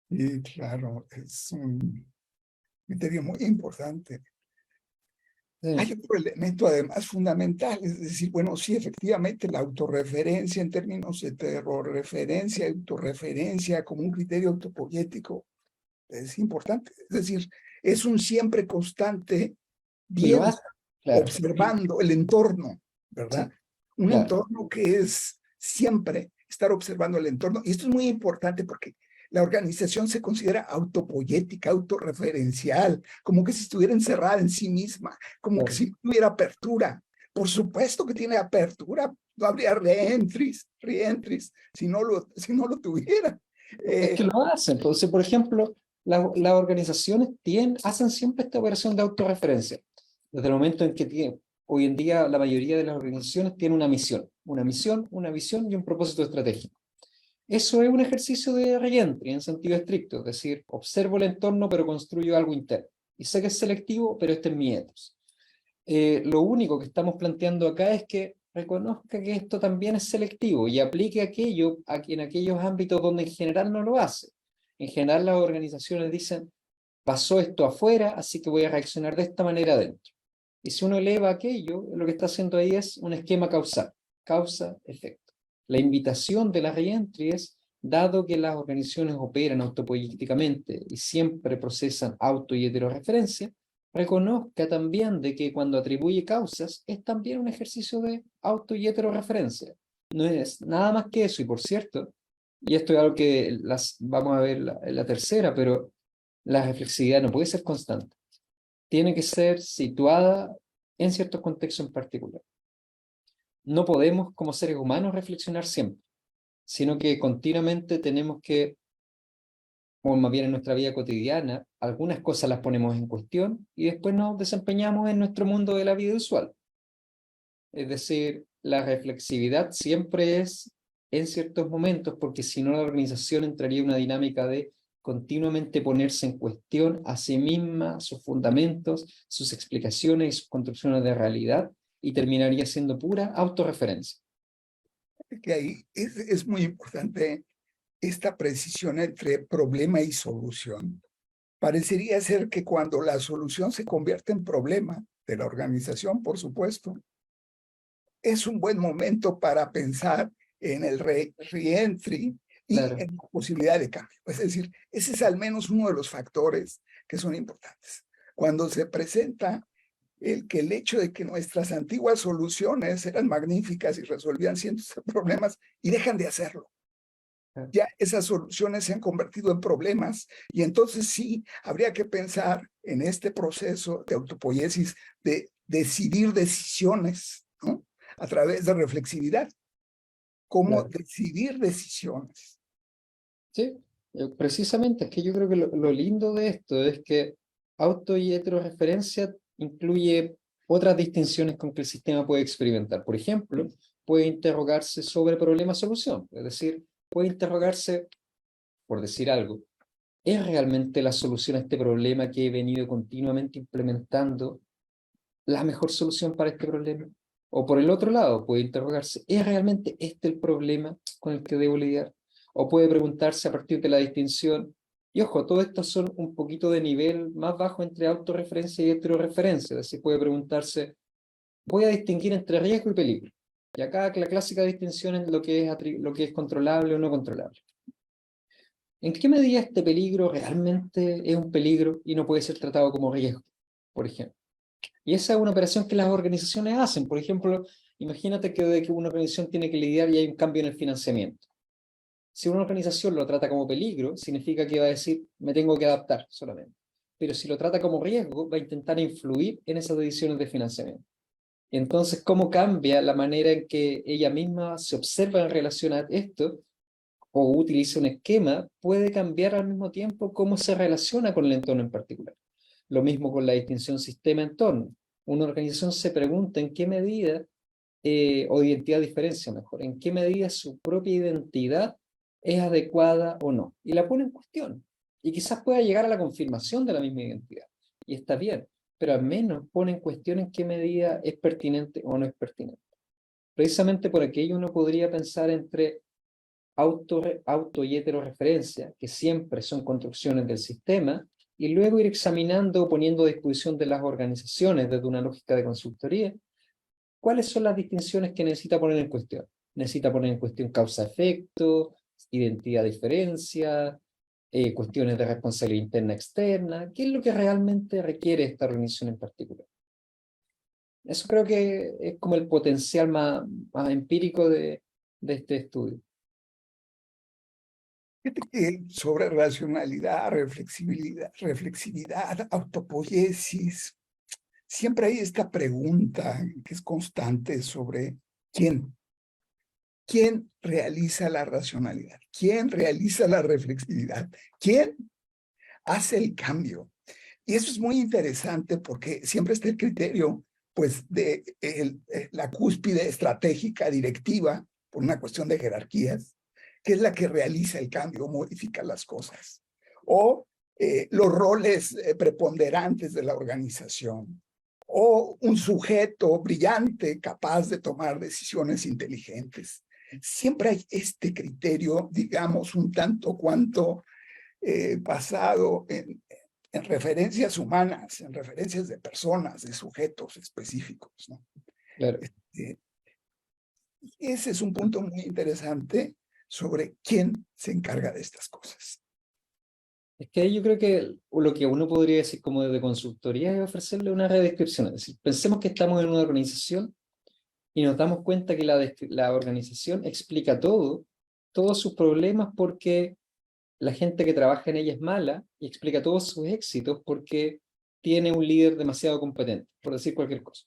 Y claro, es un criterio muy importante. Hay Sí, otro elemento además fundamental, es decir, bueno, sí, efectivamente, la autorreferencia en términos de terrorreferencia, autorreferencia como un criterio autopoético es importante. Es decir, es un siempre constante y lo viendo, hace, claro. observando el entorno, ¿verdad? Sí, Un claro. entorno que es siempre estar observando el entorno. Y esto es muy importante porque la organización se considera autopoética, autorreferencial, como que si estuviera encerrada en sí misma, como que Claro. si tuviera apertura. Por supuesto que tiene apertura, no habría reentries, si no lo tuviera. Es que lo hacen. Entonces, por ejemplo, las organizaciones hacen siempre esta operación de autorreferencia. Desde el momento en que hoy en día la mayoría de las organizaciones tiene una misión, una visión y un propósito estratégico. Eso es un ejercicio de reentry en sentido estricto, es decir, observo el entorno pero construyo algo interno. Y sé que es selectivo, pero este es mi ethos. Lo único que estamos planteando acá es que reconozca que esto también es selectivo y aplique aquello en aquellos ámbitos donde en general no lo hace. En general las organizaciones dicen, pasó esto afuera, así que voy a reaccionar de esta manera adentro. Y si uno eleva aquello, lo que está haciendo ahí es un esquema causal, causa-efecto. La invitación de la reentry es, dado que las organizaciones operan autopoyéticamente y siempre procesan auto y heterorreferencia, reconozca también de que cuando atribuye causas es también un ejercicio de auto y heterorreferencia. No es nada más que eso, y por cierto, y esto es algo que vamos a ver en la tercera, pero la reflexividad no puede ser constante. Tiene que ser situada en ciertos contextos en particular. No podemos, como seres humanos, reflexionar siempre, sino que continuamente tenemos que, o más bien en nuestra vida cotidiana, algunas cosas las ponemos en cuestión y después nos desempeñamos en nuestro mundo de la vida usual. Es decir, la reflexividad siempre es en ciertos momentos, porque si no la organización entraría en una dinámica de continuamente ponerse en cuestión a sí misma, sus fundamentos, sus explicaciones y sus construcciones de realidad, y terminaría siendo pura autorreferencia. Que ahí es muy importante esta precisión entre problema y solución. Parecería ser que cuando la solución se convierte en problema de la organización, por supuesto, es un buen momento para pensar en el reentry y Claro, en la posibilidad de cambio. Es decir, ese es al menos uno de los factores que son importantes. Cuando se presenta el hecho de que nuestras antiguas soluciones eran magníficas y resolvían cientos de problemas y dejan de hacerlo. claro. Ya esas soluciones se han convertido en problemas y entonces sí habría que pensar en este proceso de autopoiesis, de decidir decisiones, ¿no? A través de reflexividad, cómo Claro. decidir decisiones. Sí, precisamente, es que yo creo que lo lindo de esto es que auto y heterorreferencia incluye otras distinciones con que el sistema puede experimentar. Por ejemplo, puede interrogarse sobre problema-solución, es decir, puede interrogarse, por decir algo, ¿es realmente la solución a este problema que he venido continuamente implementando la mejor solución para este problema? O por el otro lado, puede interrogarse, ¿es realmente este el problema con el que debo lidiar? O puede preguntarse a partir de la distinción, y ojo, todo esto son un poquito de nivel más bajo entre autorreferencia y heterorreferencia, es decir, puede preguntarse, voy a distinguir entre riesgo y peligro. Y acá la clásica distinción es lo que es controlable o no controlable. ¿En qué medida este peligro realmente es un peligro y no puede ser tratado como riesgo, por ejemplo? Y esa es una operación que las organizaciones hacen. Por ejemplo, imagínate que una organización tiene que lidiar y hay un cambio en el financiamiento. Si una organización lo trata como peligro, significa que va a decir, me tengo que adaptar solamente. Pero si lo trata como riesgo, va a intentar influir en esas decisiones de financiamiento. Entonces, ¿cómo cambia la manera en que ella misma se observa en relación a esto o utiliza un esquema? Puede cambiar al mismo tiempo cómo se relaciona con el entorno en particular. Lo mismo con la distinción sistema-entorno. Una organización se pregunta en qué medida, o identidad diferencia mejor, en qué medida su propia identidad es adecuada o no. Y la pone en cuestión. Y quizás pueda llegar a la confirmación de la misma identidad. Y está bien, pero al menos pone en cuestión en qué medida es pertinente o no es pertinente. Precisamente por aquello uno podría pensar entre auto y heterorreferencia, que siempre son construcciones del sistema, y luego ir examinando o poniendo a disposición de las organizaciones desde una lógica de consultoría, cuáles son las distinciones que necesita poner en cuestión. Necesita poner en cuestión causa-efecto, identidad-diferencia, cuestiones de responsabilidad interna-externa, qué es lo que realmente requiere esta organización en particular. Eso creo que es como el potencial más empírico de este estudio. Fíjate que sobre racionalidad, reflexividad, autopoiesis, siempre hay esta pregunta que es constante sobre quién. ¿Quién realiza la racionalidad? ¿Quién realiza la reflexividad? ¿Quién hace el cambio? Y eso es muy interesante porque siempre está el criterio pues la cúspide estratégica directiva por una cuestión de jerarquías, que es la que realiza el cambio, modifica las cosas, o los roles preponderantes de la organización, o un sujeto brillante capaz de tomar decisiones inteligentes. Siempre hay este criterio, digamos, un tanto cuanto basado en referencias humanas, en referencias de personas, de sujetos específicos, ¿no? Claro. Ese es un punto muy interesante sobre quién se encarga de estas cosas. Es que ahí yo creo que lo que uno podría decir como de consultoría es ofrecerle una redescripción. Es decir, pensemos que estamos en una organización y nos damos cuenta que la organización explica todos sus problemas porque la gente que trabaja en ella es mala y explica todos sus éxitos porque tiene un líder demasiado competente, por decir cualquier cosa.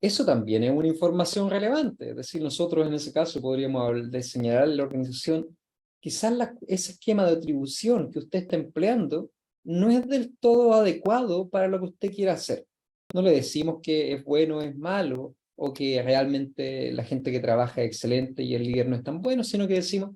Eso también es una información relevante, es decir, nosotros en ese caso podríamos señalar a la organización, quizás ese esquema de atribución que usted está empleando no es del todo adecuado para lo que usted quiera hacer. No le decimos que es bueno o es malo, o que realmente la gente que trabaja es excelente y el líder no es tan bueno, sino que decimos,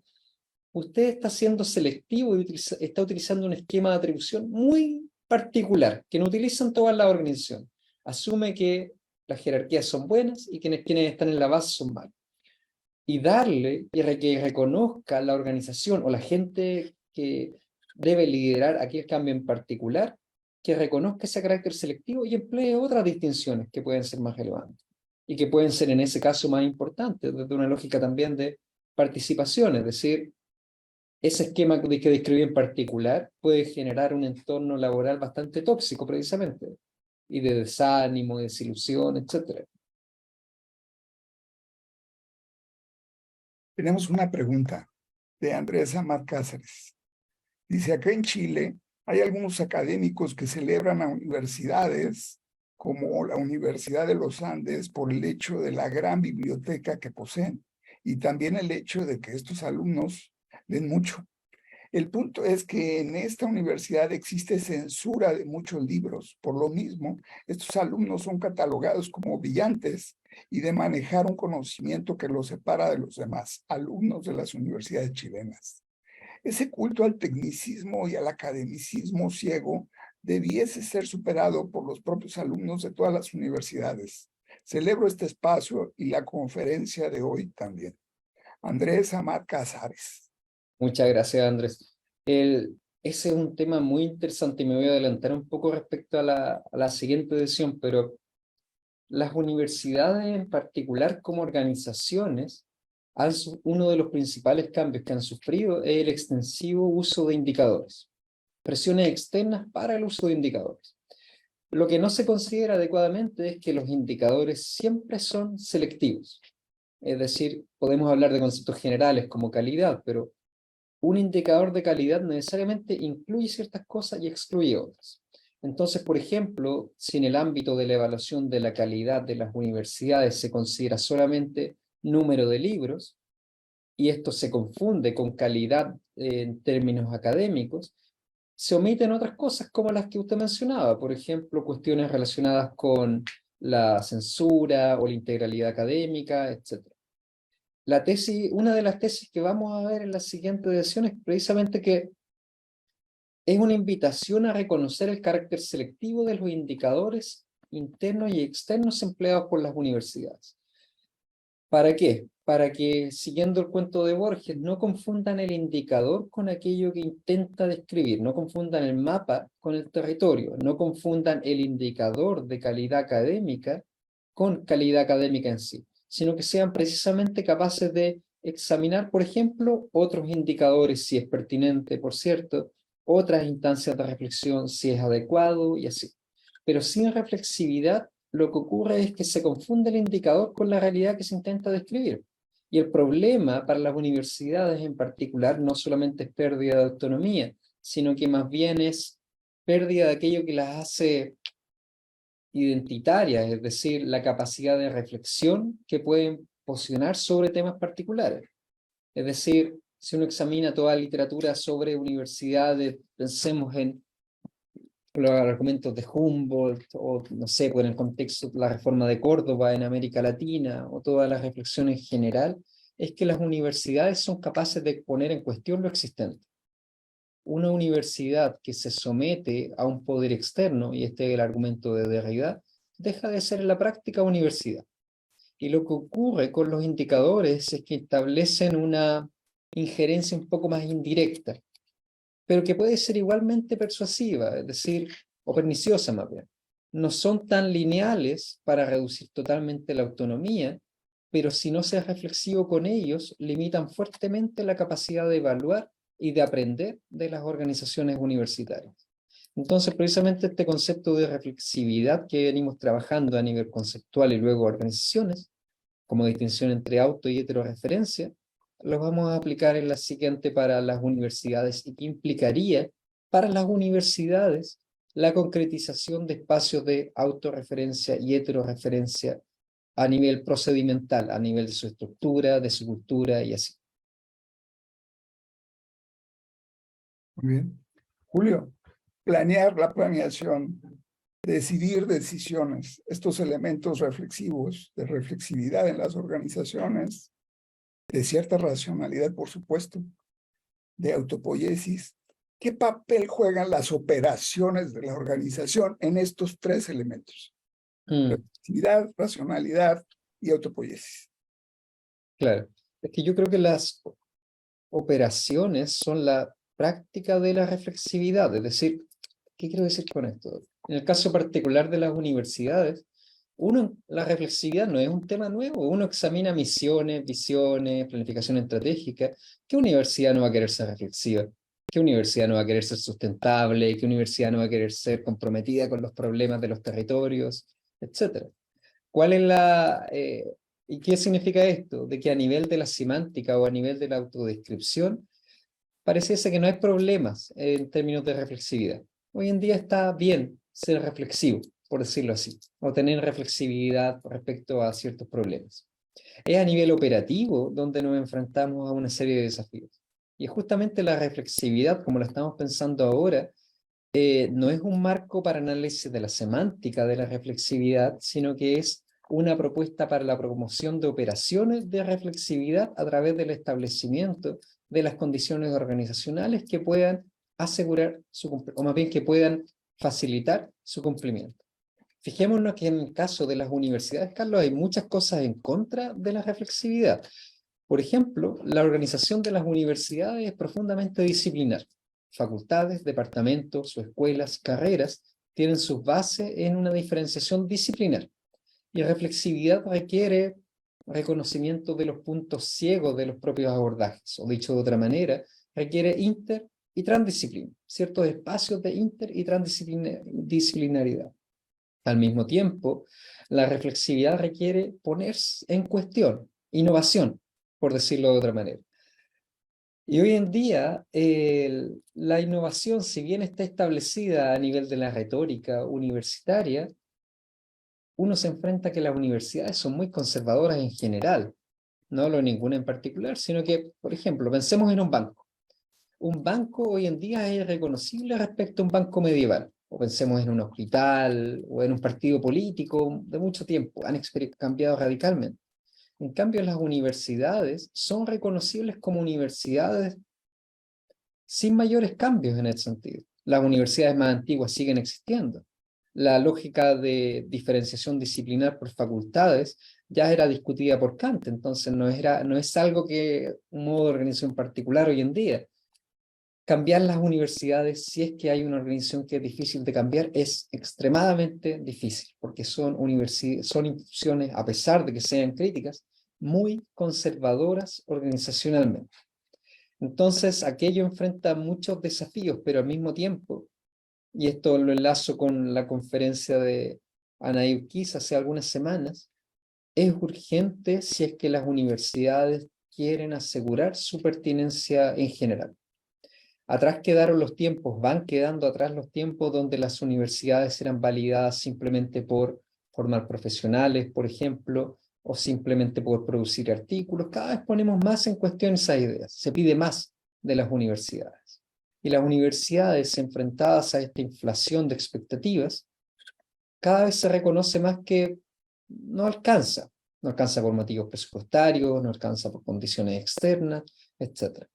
usted está siendo selectivo y está utilizando un esquema de atribución muy particular, que no utilizan todas las organizaciones. Asume que las jerarquías son buenas y quienes están en la base son malos. Y darle, y que reconozca la organización o la gente que debe liderar aquel cambio en particular, que reconozca ese carácter selectivo y emplee otras distinciones que pueden ser más relevantes y que pueden ser en ese caso más importantes desde una lógica también de participación, es decir, ese esquema que describí en particular puede generar un entorno laboral bastante tóxico precisamente, y de desánimo, desilusión, etc. Tenemos una pregunta de Andrés Amat Cáceres. Dice, acá en Chile hay algunos académicos que celebran a universidades como la Universidad de los Andes por el hecho de la gran biblioteca que poseen y también el hecho de que estos alumnos leen mucho. El punto es que en esta universidad existe censura de muchos libros. Por lo mismo, estos alumnos son catalogados como brillantes y de manejar un conocimiento que los separa de los demás alumnos de las universidades chilenas. Ese culto al tecnicismo y al academicismo ciego debiese ser superado por los propios alumnos de todas las universidades. Celebro este espacio y la conferencia de hoy también. Andrés Amat Casares. Muchas gracias, Andrés. Ese es un tema muy interesante y me voy a adelantar un poco respecto a la siguiente edición, pero las universidades en particular como organizaciones, uno de los principales cambios que han sufrido es el extensivo uso de indicadores, presiones externas para el uso de indicadores. Lo que no se considera adecuadamente es que los indicadores siempre son selectivos. Es decir, podemos hablar de conceptos generales como calidad, pero un indicador de calidad necesariamente incluye ciertas cosas y excluye otras. Entonces, por ejemplo, si en el ámbito de la evaluación de la calidad de las universidades se considera solamente número de libros, y esto se confunde con calidad en términos académicos, se omiten otras cosas como las que usted mencionaba, por ejemplo, cuestiones relacionadas con la censura o la integralidad académica, etc. Una de las tesis que vamos a ver en la siguiente edición es precisamente que es una invitación a reconocer el carácter selectivo de los indicadores internos y externos empleados por las universidades. ¿Para qué? Para que, siguiendo el cuento de Borges, no confundan el indicador con aquello que intenta describir, no confundan el mapa con el territorio, no confundan el indicador de calidad académica con calidad académica en sí, sino que sean precisamente capaces de examinar, por ejemplo, otros indicadores, si es pertinente, por cierto, otras instancias de reflexión, si es adecuado y así. Pero sin reflexividad, lo que ocurre es que se confunde el indicador con la realidad que se intenta describir. Y el problema para las universidades en particular no solamente es pérdida de autonomía, sino que más bien es pérdida de aquello que las hace identitarias, es decir, la capacidad de reflexión que pueden posicionar sobre temas particulares. Es decir, si uno examina toda la literatura sobre universidades, pensemos en los argumentos de Humboldt, o no sé, pues en el contexto de la reforma de Córdoba en América Latina, o toda la reflexión en general, es que las universidades son capaces de poner en cuestión lo existente. Una universidad que se somete a un poder externo, y este es el argumento de Derrida, deja de ser en la práctica universidad. Y lo que ocurre con los indicadores es que establecen una injerencia un poco más indirecta, pero que puede ser igualmente persuasiva, es decir, o perniciosa más bien. No son tan lineales para reducir totalmente la autonomía, pero si no se es reflexivo con ellos, limitan fuertemente la capacidad de evaluar y de aprender de las organizaciones universitarias. Entonces, precisamente este concepto de reflexividad que venimos trabajando a nivel conceptual y luego organizaciones, como distinción entre auto y heteroreferencia, lo vamos a aplicar en la siguiente para las universidades y que implicaría para las universidades la concretización de espacios de autorreferencia y heteroreferencia a nivel procedimental, a nivel de su estructura, de su cultura y así. Muy bien. Julio, planear la planeación, decidir decisiones, estos elementos reflexivos, de reflexividad en las organizaciones, de cierta racionalidad, por supuesto, de autopoiesis. ¿Qué papel juegan las operaciones de la organización en estos tres elementos? Reflexividad, racionalidad y autopoiesis. Claro, es que yo creo que las operaciones son la práctica de la reflexividad, es decir, ¿qué quiero decir con esto? En el caso particular de las universidades, la reflexividad no es un tema nuevo, uno examina misiones, visiones, planificación estratégica. ¿Qué universidad no va a querer ser reflexiva? ¿Qué universidad no va a querer ser sustentable? ¿Qué universidad no va a querer ser comprometida con los problemas de los territorios, etcétera? ¿Cuál es ¿Y qué significa esto? De que a nivel de la semántica o a nivel de la autodescripción, pareciese que no hay problemas en términos de reflexividad. Hoy en día está bien ser reflexivo, por decirlo así, o tener reflexividad respecto a ciertos problemas. Es a nivel operativo donde nos enfrentamos a una serie de desafíos. Y es justamente la reflexividad, como la estamos pensando ahora, no es un marco para análisis de la semántica de la reflexividad, sino que es una propuesta para la promoción de operaciones de reflexividad a través del establecimiento de las condiciones organizacionales que puedan asegurar o más bien que puedan facilitar su cumplimiento. Fijémonos que en el caso de las universidades, Carlos, hay muchas cosas en contra de la reflexividad. Por ejemplo, la organización de las universidades es profundamente disciplinar. Facultades, departamentos o escuelas, carreras, tienen sus bases en una diferenciación disciplinar. Y reflexividad requiere reconocimiento de los puntos ciegos de los propios abordajes, o dicho de otra manera, requiere inter y transdisciplina, ciertos espacios de inter y transdisciplinaridad. Al mismo tiempo, la reflexividad requiere ponerse en cuestión, innovación, por decirlo de otra manera. Y hoy en día, la innovación, si bien está establecida a nivel de la retórica universitaria, uno se enfrenta a que las universidades son muy conservadoras en general, no hablo de ninguna en particular, sino que, por ejemplo, pensemos en un banco. Un banco hoy en día es irreconocible respecto a un banco medieval, o pensemos en un hospital o en un partido político de mucho tiempo, han cambiado radicalmente. En cambio, las universidades son reconocibles como universidades sin mayores cambios en ese sentido. Las universidades más antiguas siguen existiendo. La lógica de diferenciación disciplinar por facultades ya era discutida por Kant, entonces no es algo que un modo de organización particular hoy en día. Cambiar las universidades, si es que hay una organización que es difícil de cambiar, es extremadamente difícil, porque son instituciones, a pesar de que sean críticas, muy conservadoras organizacionalmente. Entonces, aquello enfrenta muchos desafíos, pero al mismo tiempo, y esto lo enlazo con la conferencia de Anaí Urquiza hace algunas semanas, es urgente si es que las universidades quieren asegurar su pertinencia en general. Atrás quedaron los tiempos, van quedando atrás los tiempos donde las universidades eran validadas simplemente por formar profesionales, por ejemplo, o simplemente por producir artículos. Cada vez ponemos más en cuestión esas ideas, se pide más de las universidades. Y las universidades enfrentadas a esta inflación de expectativas, cada vez se reconoce más que no alcanza. No alcanza por motivos presupuestarios, no alcanza por condiciones externas, etc.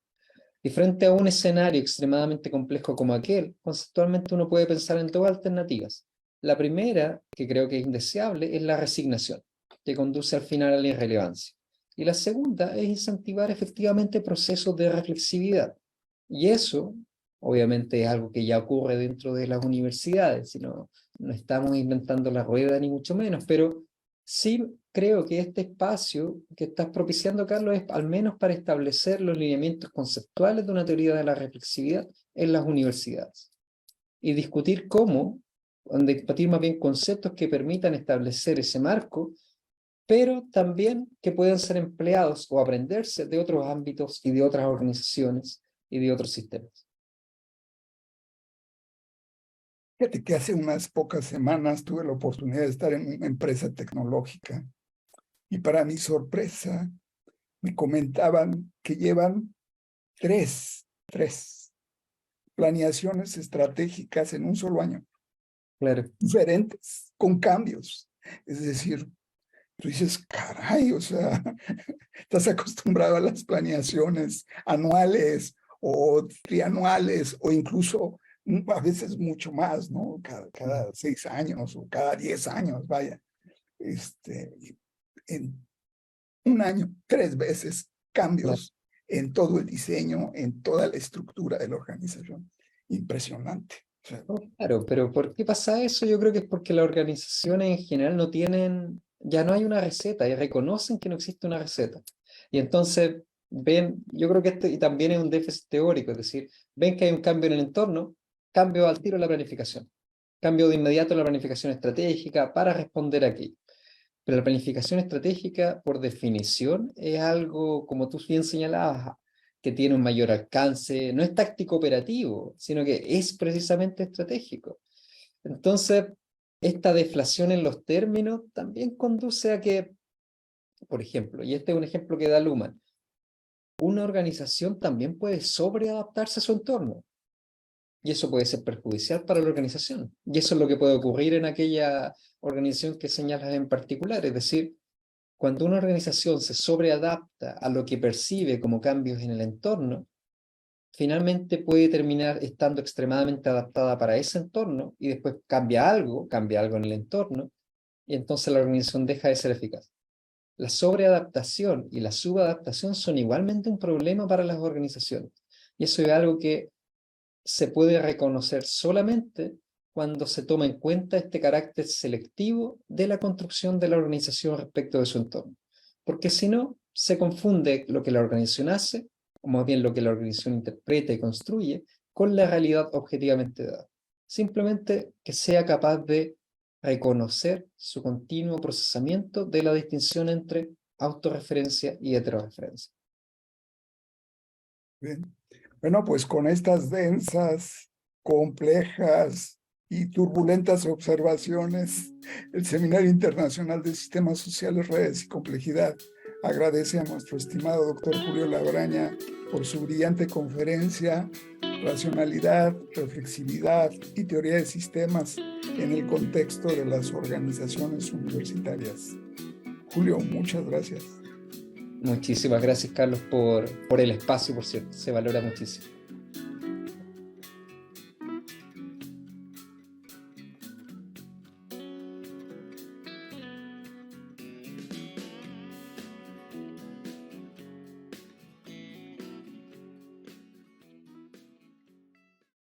Y frente a un escenario extremadamente complejo como aquel, conceptualmente uno puede pensar en dos alternativas. La primera, que creo que es indeseable, es la resignación, que conduce al final a la irrelevancia. Y la segunda es incentivar efectivamente procesos de reflexividad. Y eso, obviamente, es algo que ya ocurre dentro de las universidades, no estamos inventando la rueda ni mucho menos, pero sí creo que este espacio que estás propiciando, Carlos, es al menos para establecer los lineamientos conceptuales de una teoría de la reflexividad en las universidades y discutir cómo, discutir más bien conceptos que permitan establecer ese marco, pero también que puedan ser empleados o aprenderse de otros ámbitos y de otras organizaciones y de otros sistemas. Fíjate que hace unas pocas semanas tuve la oportunidad de estar en una empresa tecnológica y para mi sorpresa me comentaban que llevan tres planeaciones estratégicas en un solo año, Claro. diferentes, con cambios. Es decir, tú dices, caray, o sea, estás acostumbrado a las planeaciones anuales o trianuales o incluso a veces mucho más, ¿no? Cada 6 años o cada 10 años, vaya. En un año, 3 veces cambios en todo el diseño, en toda la estructura de la organización. Impresionante. O sea, Claro, pero ¿por qué pasa eso? Yo creo que es porque las organizaciones en general no tienen, ya no hay una receta y reconocen que no existe una receta. Y entonces ven, yo creo que esto y también es un déficit teórico, es decir, ven que hay un cambio en el entorno, cambio al tiro en la planificación, cambio de inmediato en la planificación estratégica para responder aquí. Pero la planificación estratégica, por definición, es algo, como tú bien señalabas, que tiene un mayor alcance, no es táctico operativo, sino que es precisamente estratégico. Entonces, esta deflación en los términos también conduce a que, por ejemplo, y este es un ejemplo que da Luhmann, una organización también puede sobreadaptarse a su entorno. Y eso puede ser perjudicial para la organización. Y eso es lo que puede ocurrir en aquella organización que señalas en particular. Es decir, cuando una organización se sobreadapta a lo que percibe como cambios en el entorno, finalmente puede terminar estando extremadamente adaptada para ese entorno y después cambia algo en el entorno y entonces la organización deja de ser eficaz. La sobreadaptación y la subadaptación son igualmente un problema para las organizaciones. Y eso es algo que se puede reconocer solamente cuando se toma en cuenta este carácter selectivo de la construcción de la organización respecto de su entorno. Porque si no, se confunde lo que la organización hace, o más bien lo que la organización interpreta y construye, con la realidad objetivamente dada. Simplemente que sea capaz de reconocer su continuo procesamiento de la distinción entre autorreferencia y heterorreferencia. bien. Bueno, pues con estas densas, complejas y turbulentas observaciones, el Seminario Internacional de Sistemas Sociales, Redes y Complejidad agradece a nuestro estimado doctor Julio Labraña por su brillante conferencia, Racionalidad, Reflexividad y Teoría de Sistemas en el contexto de las organizaciones universitarias. Julio, muchas gracias. Muchísimas gracias, Carlos, por el espacio, por cierto. Se valora muchísimo.